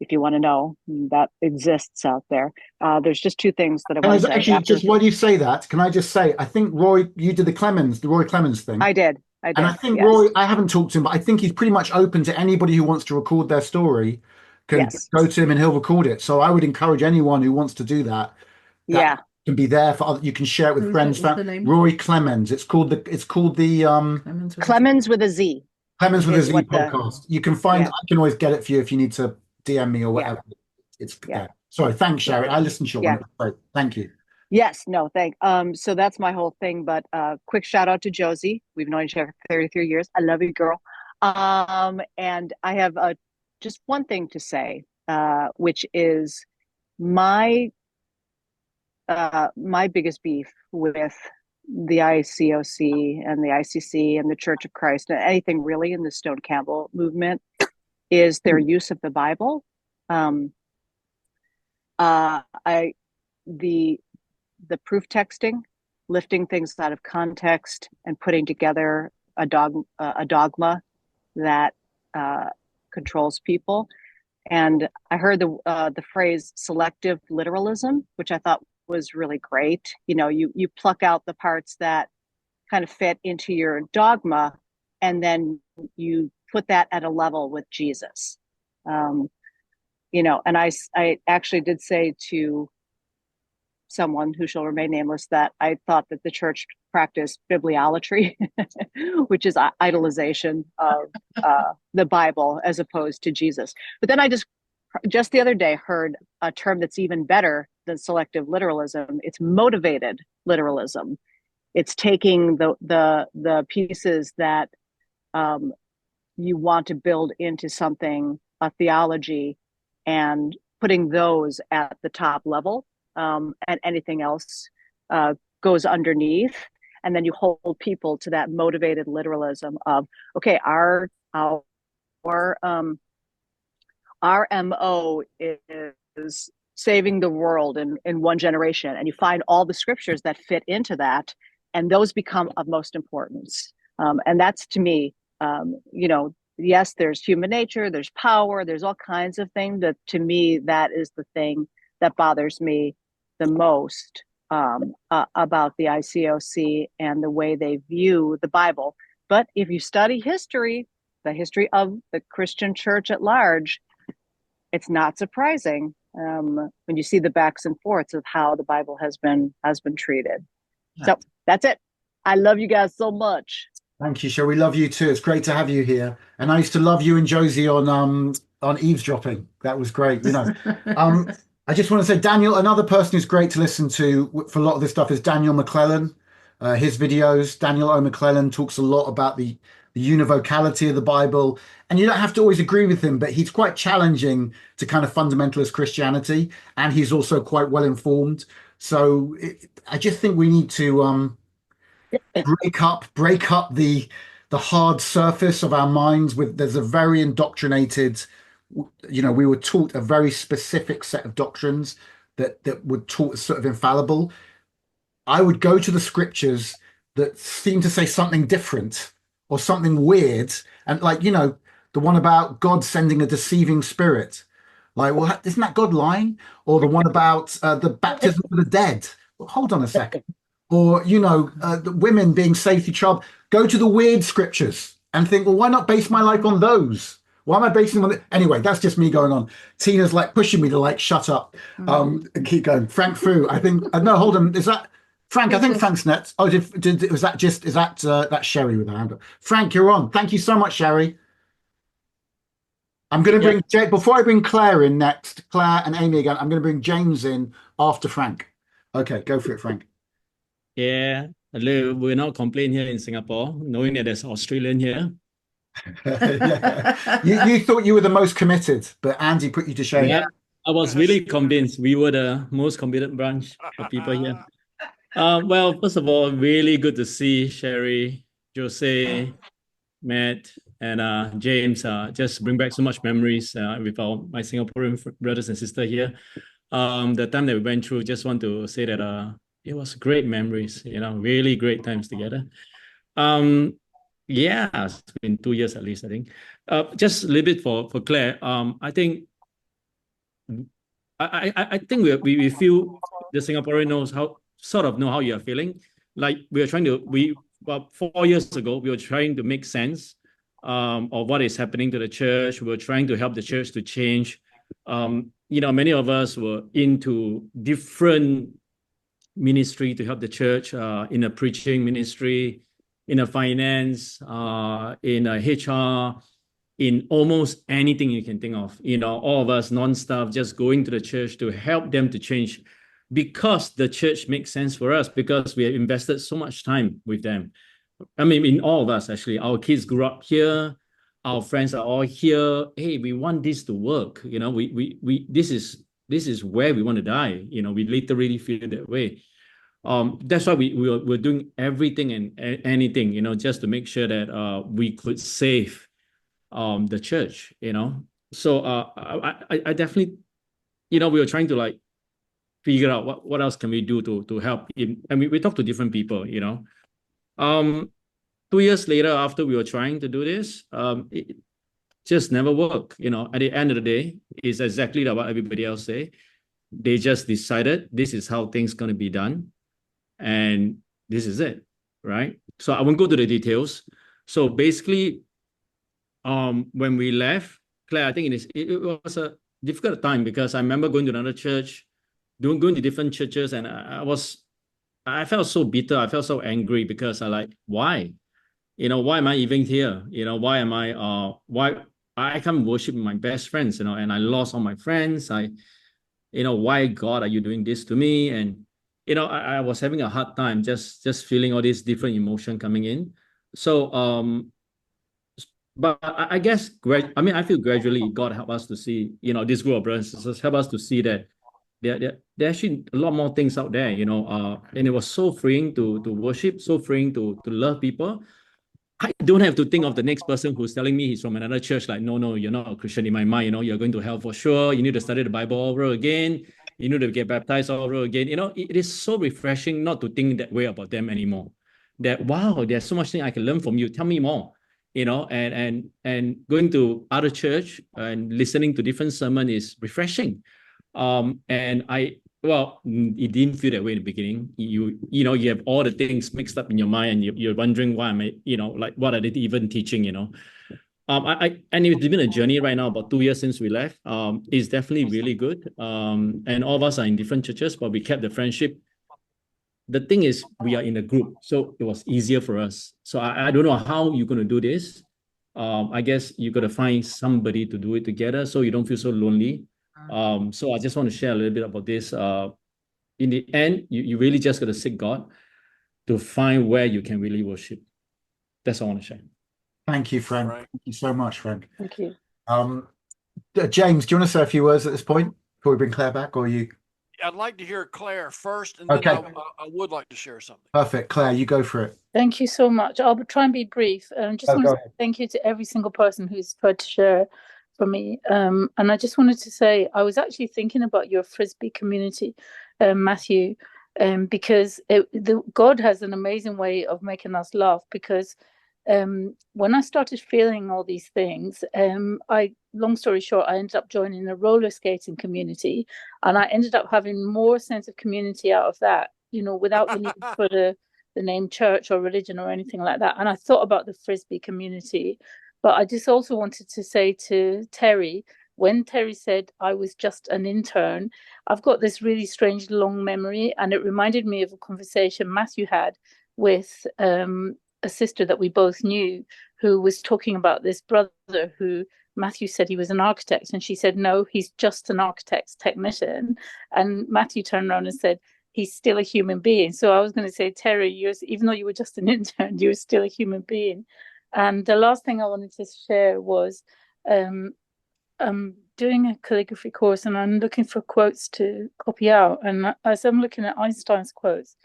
if you want to know, that exists out there. There's just two things that I want to say. Actually, just why do you say that? Can I just say, I think Roy, you did the Roy Clemens thing. I did. And I think Roy, I haven't talked to him, but I think he's pretty much open to anybody who wants to record their story can go to him and he'll record it. So I would encourage anyone who wants to do that. Can be there for other, you can share it with friends. Roy Clemens. It's called the Clemens with a Z. Clemens with a Z podcast. You can find I can always get it for you if you need to DM me or whatever. It's sorry, thanks, Sherry. I listened to your one. Thank you. Yes, no, so that's my whole thing. But quick shout out to Josie. We've known each other for 33 years. I love you, girl. And I have just one thing to say, which is my biggest beef with the ICOC and the ICC and the Church of Christ and anything really in the Stone Campbell movement is their use of the Bible. The proof texting, lifting things out of context and putting together a dogma that controls people. And I heard the phrase selective literalism, which I thought was really great. You know, you pluck out the parts that kind of fit into your dogma, and then you put that at a level with Jesus. You know, and I actually did say to someone who shall remain nameless that I thought that the church practiced bibliolatry, which is idolization of the Bible as opposed to Jesus. But then I just the other day heard a term that's even better than selective literalism. It's motivated literalism. It's taking the pieces that you want to build into something, a theology, and putting those at the top level, and anything else goes underneath. And then you hold people to that motivated literalism of, okay, our MO is saving the world in one generation, and you find all the scriptures that fit into that, and those become of most importance. And that's, to me, you know, yes, there's human nature, there's power, there's all kinds of things, that to me, that is the thing that bothers me the most about the ICOC and the way they view the Bible. But if you study history, the history of the Christian church at large, it's not surprising when you see the backs and forths of how the Bible has been treated. Yeah. So that's it. I love you guys so much. Thank you, Cheryl. We love you too. It's great to have you here. And I used to love you and Josie on eavesdropping. That was great. You know, I just want to say, Daniel, another person who's great to listen to for a lot of this stuff is Daniel McClellan. His videos, Daniel O. McClellan talks a lot about the univocality of the Bible. And you don't have to always agree with him, but he's quite challenging to kind of fundamentalist Christianity. And he's also quite well informed. So I just think we need to break up the hard surface of our minds. There's a very indoctrinated, you know, we were taught a very specific set of doctrines that were taught as sort of infallible. I would go to the scriptures that seem to say something different or something weird, and like, you know, the one about God sending a deceiving spirit, like, well, isn't that God lying? Or the one about the baptism of the dead. Well, hold on a second. Or, you know, the women being saved through child. Go to the weird scriptures and think, well, why not base my life on those? Why am I basing them on it? Anyway, that's just me going on. Tina's like pushing me to like shut up and keep going. Frank Fu, I think. No, hold on. Is that Frank? I think Frank's next. Oh, was that just? Is that that's Sherry with her hand up? Frank, you're on. Thank you so much, Sherry. I'm going to Yeah. bring before I bring Claire in next, Claire and Amy again. I'm going to bring James in after Frank. Okay, go for it, Frank. Yeah, we're not complaining here in Singapore, knowing that there's Australian here. Yeah. You thought you were the most committed, but Andy put you to shame. Yeah, I was really convinced we were the most committed bunch of people here. Well, first of all, really good to see Sherry, Jose, Matt, and James. Just bring back so much memories with my Singaporean brothers and sisters here. The time that we went through, just want to say that it was great memories. Really great times together. Yeah, it's been 2 years at least, I think. Just a little bit for Claire. I think I think we feel the Singaporean know how you are feeling. Like well, 4 years ago, we were trying to make sense of what is happening to the church. We were trying to help the church to change. Many of us were into different ministry to help the church in a preaching ministry, in a finance, in a HR, in almost anything you can think of. All of us non-staff just going to the church to help them to change because the church makes sense for us, because we have invested so much time with them. I mean, in all of us, actually, our kids grew up here. Our friends are all here. Hey, we want this to work. This is where we want to die. We literally feel that way. That's why we're doing everything and anything, just to make sure that we could save the church. So I definitely, we were trying to like figure out what else can we do to help him. And we talked to different people. 2 years later, after we were trying to do this, it just never worked. At the end of the day, it's exactly like what everybody else say. They just decided this is how things going to be done, and this is it, right? So I won't go to the details. So basically, when we left, Claire, I think it was a difficult time, because I remember going to another church, going to different churches, and I felt so bitter. I felt so angry, because why? Why am I even here? Why I can't worship my best friends, and I lost all my friends. Why God are you doing this to me? And, I was having a hard time just feeling all these different emotion coming in. So, but I guess, I feel gradually God helped us to see, this group of brothers and sisters help us to see that there are actually a lot more things out there, and it was so freeing to worship, so freeing to love people. I don't have to think of the next person who's telling me he's from another church. Like, no, you're not a Christian in my mind. You're going to hell for sure. You need to study the Bible all over again. You need to get baptized all over again. It is so refreshing not to think that way about them anymore. That, wow, there's so much thing I can learn from you. Tell me more. And going to other church and listening to different sermon is refreshing. And it didn't feel that way in the beginning. You have all the things mixed up in your mind, and you're wondering why am I, what are they even teaching, and it's been a journey right now, about 2 years since we left. It's definitely really good. And all of us are in different churches, but we kept the friendship. The thing is, we are in a group, so it was easier for us. So I don't know how you're going to do this. I guess you got to find somebody to do it together, so you don't feel so lonely. So I just want to share a little bit about this. In the end, you really just got to seek God to find where you can really worship. That's all I want to share. Thank you, Frank. Thank you so much, Frank. Thank you. James, do you want to say a few words at this point before we bring Claire back, or you? I'd like to hear Claire first, and Okay. then I would like to share something. Perfect. Claire, you go for it. Thank you so much. I'll try and be brief. Just want to say thank you to every single person who's tried to share for me. And I just wanted to say, I was actually thinking about your Frisbee community, Matthew, because God has an amazing way of making us laugh, because when I started feeling all these things, long story short, I ended up joining a roller skating community, and I ended up having more sense of community out of that, without the need for the name church or religion or anything like that. And I thought about the Frisbee community, but I just also wanted to say to Terry, when Terry said I was just an intern, I've got this really strange long memory, and it reminded me of a conversation Matthew had with a sister that we both knew, who was talking about this brother who Matthew said he was an architect, and she said, no, he's just an architect's technician. And Matthew turned around and said, he's still a human being. So I was going to say, Terry, even though you were just an intern, you're still a human being. And the last thing I wanted to share was I'm doing a calligraphy course and I'm looking for quotes to copy out. And as I'm looking at Einstein's quotes,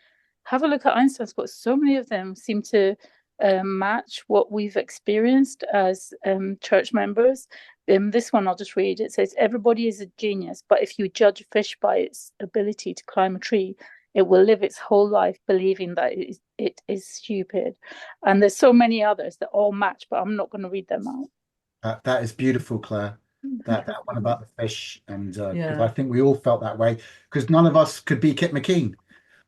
have a look at Einstein's quotes. So many of them seem to match what we've experienced as church members. This one I'll just read. It says, everybody is a genius, but if you judge a fish by its ability to climb a tree, it will live its whole life believing that it is stupid. And there's so many others that all match, but I'm not going to read them out. That is beautiful, Claire. That one about the fish, and because Yeah. I think we all felt that way, because none of us could be Kit McKean.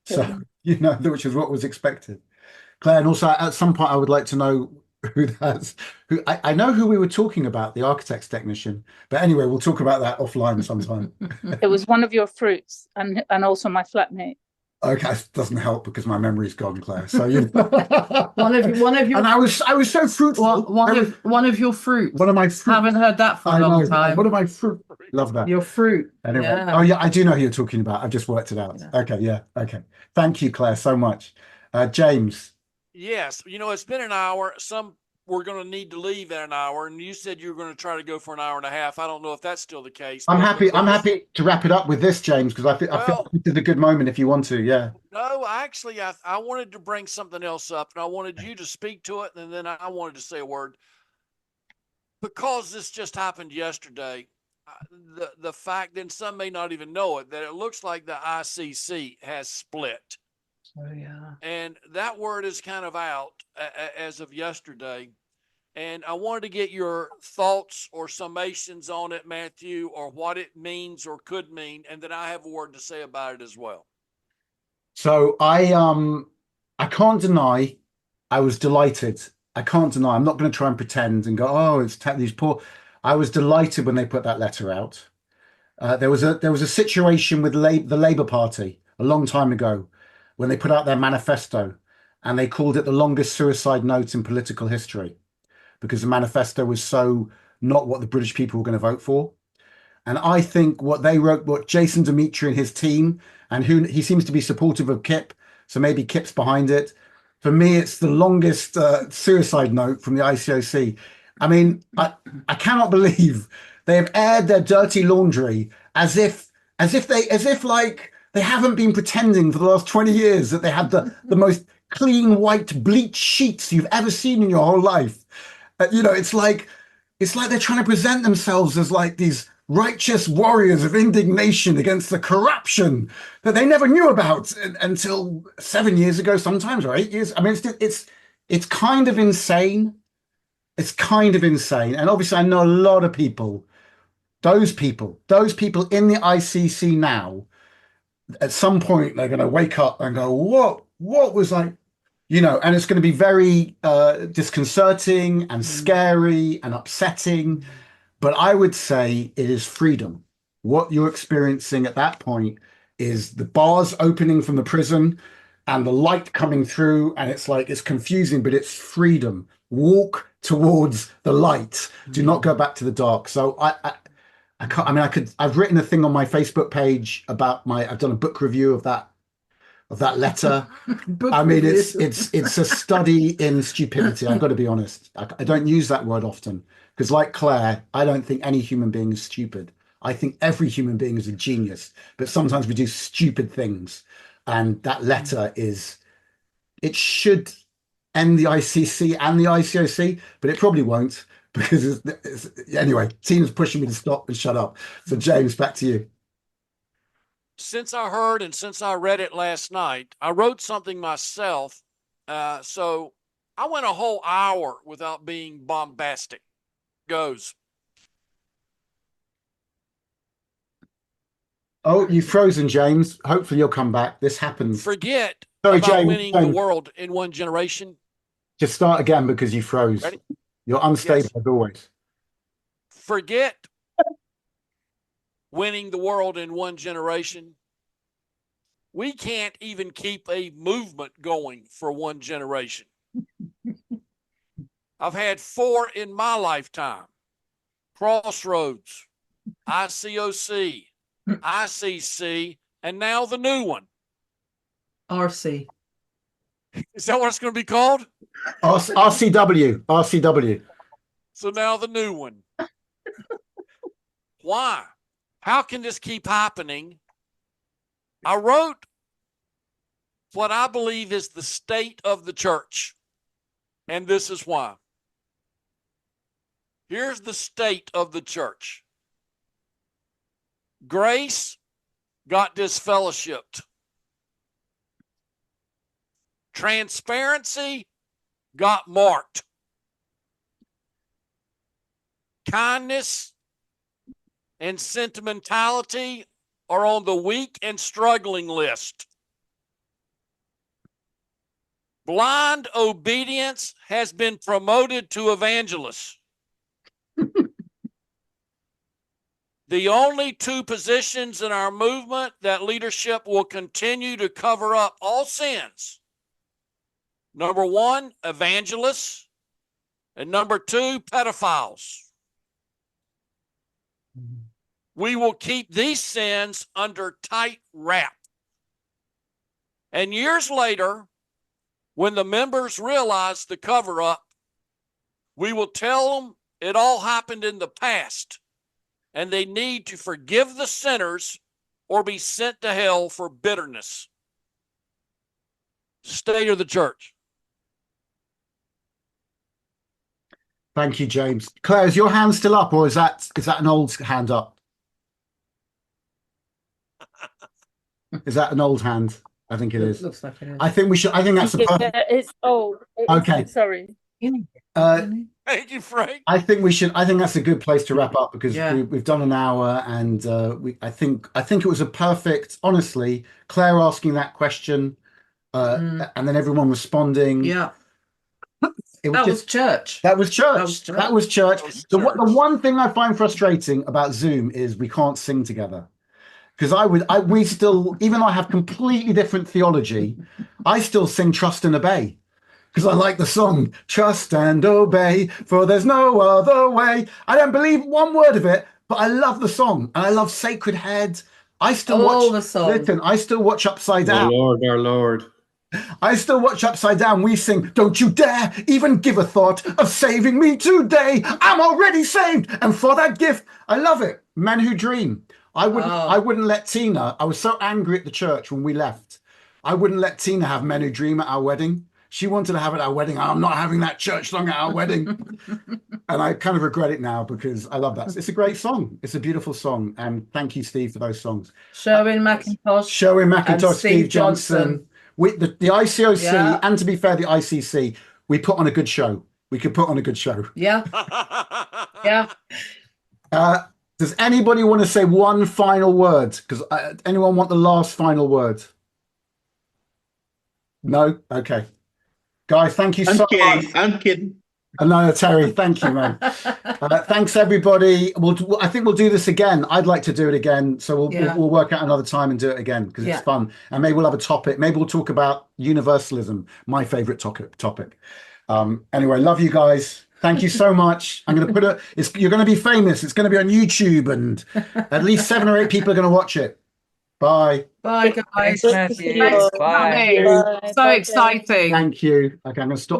So, you know, which is what was expected. Claire, and also at some point I would like to know who I know who we were talking about, the architect's technician. But anyway, we'll talk about that offline sometime. It was one of your fruits and also my flatmate. Okay, it doesn't help because my memory's gone, Claire. So you one of your and I was so fruitful. One of your fruits. One of my fruit. Haven't heard that for a long time. One of my fruit. Love that. Your fruit. Anyway. Yeah. Oh yeah, I do know who you're talking about. I've just worked it out. Yeah. Okay, yeah, okay. Thank you, Claire, so much. James. Yes, you know, it's been an hour. We're going to need to leave in an hour, and you said you were going to try to go for an hour and a half. I don't know if that's still the case. I'm happy to wrap it up with this, James, because I feel this is a good moment if you want to. Yeah. No, actually, I wanted to bring something else up, and I wanted you to speak to it, and then I wanted to say a word. Because this just happened yesterday, the fact, and some may not even know it, that it looks like the ICC has split. Oh, yeah. And that word is kind of out as of yesterday. And I wanted to get your thoughts or summations on it, Matthew, or what it means or could mean. And then I have a word to say about it as well. So I can't deny I was delighted. I can't deny. I'm not going to try and pretend and go, oh, it's these poor. I was delighted when they put that letter out. There was a situation with the Labour Party a long time ago when they put out their manifesto, and they called it the longest suicide note in political history, because the manifesto was so not what the British people were going to vote for. And I think what they wrote, what Jason Dimitri and his team, and who he seems to be supportive of Kip, so maybe Kip's behind it. For me, it's the longest suicide note from the ICOC. I mean, I cannot believe they have aired their dirty laundry as if like they haven't been pretending for the last 20 years that they have the most clean white bleach sheets you've ever seen in your whole life. You know, it's like they're trying to present themselves as like these righteous warriors of indignation against the corruption that they never knew about until 7 years ago, sometimes, or 8 years. I mean, it's kind of insane. It's kind of insane. And obviously, I know a lot of people, those people in the ICC now, at some point, they're going to wake up and go, what was I, you know, and it's going to be very disconcerting and scary and upsetting. But I would say it is freedom. What you're experiencing at that point is the bars opening from the prison and the light coming through, and it's like, it's confusing, but it's freedom. Walk towards the light. Do not go back to the dark. So I've written a thing on my Facebook page about I've done a book review of that letter. I mean, it's a study in stupidity. I've got to be honest. I don't use that word often because, like Claire, I don't think any human being is stupid. I think every human being is a genius, but sometimes we do stupid things. And that letter it should end the ICC and the ICOC, but it probably won't, because anyway, Tina's pushing me to stop and shut up. So James, back to you. Since I heard and since I read it last night, I wrote something myself. So I went a whole hour without being bombastic. Goes. Oh, you've frozen, James. Hopefully you'll come back. This happens. Forget Sorry, about James, winning the world in one generation. Just start again because you froze. Ready? You're unstable Yes. as always. Forget winning the world in one generation. We can't even keep a movement going for one generation. I've had 4 in my lifetime. Crossroads, ICOC, ICC, and now the new one. RC. Is that what it's going to be called? RCW. So now the new one. Why? How can this keep happening? I wrote what I believe is the state of the church, and this is why. Here's the state of the church. Grace got disfellowshipped. Transparency got marked. Kindness and sentimentality are on the weak and struggling list. Blind obedience has been promoted to evangelist. The only 2 positions in our movement that leadership will continue to cover up all sins. Number 1, evangelists, and number 2, pedophiles. We will keep these sins under tight wrap. And years later, when the members realize the cover-up, we will tell them it all happened in the past, and they need to forgive the sinners or be sent to hell for bitterness. State of the church. Thank you, James. Claire, is your hand still up, or is that an old hand up? Is that an old hand? I think it is. Looks like it is. I think that's a perfect. It's Okay. Sorry. Thank you, Frank. I think that's a good place to wrap up, because Yeah. we've done an hour, and I think it was a perfect, honestly, Claire asking that question, and then everyone responding. Yeah. It That was was church. That was church. That was church. That was church. That was The church. one thing I find frustrating about Zoom is we can't sing together. Because we still, even though I have completely different theology, I still sing Trust and Obey. Because I like the song, Trust and Obey, for there's no other way. I don't believe one word of it, but I love the song. And I love Sacred Head. I still watch the song. Listen, I still watch Upside Our Down. Lord, our Lord. I still watch Upside Down. We sing, don't you dare even give a thought of saving me today. I'm already saved. And for that gift, I love it. Men Who Dream. I wouldn't let Tina. I was so angry at the church when we left. I wouldn't let Tina have Men Who Dream at our wedding. She wanted to have it at our wedding. I'm not having that church song at our wedding. And I kind of regret it now, because I love that. It's a great song. It's a beautiful song. And thank you, Steve, for those songs. Sherwin McIntosh. And Steve Johnson. The ICOC, Yeah. and to be fair, the ICC, we put on a good show. We could put on a good show. Yeah. Yeah. Does anybody want to say one final word? Because anyone want the last final word? No? Okay. Guys, thank you so much. I'm kidding. No, Terry, thank you, man. Thanks, everybody. I think we'll do this again. I'd like to do it again. So we'll work out another time and do it again, because it's fun. And maybe we'll have a topic. Maybe we'll talk about universalism, my favorite topic. Anyway, love you guys. Thank you so much. I'm going to you're going to be famous. It's going to be on YouTube, and at least 7 or 8 people are going to watch it. Bye. Bye, guys. Thanks, Matthew. Thanks for Bye. coming. Bye. So exciting. Thank you. Okay, I'm going to stop.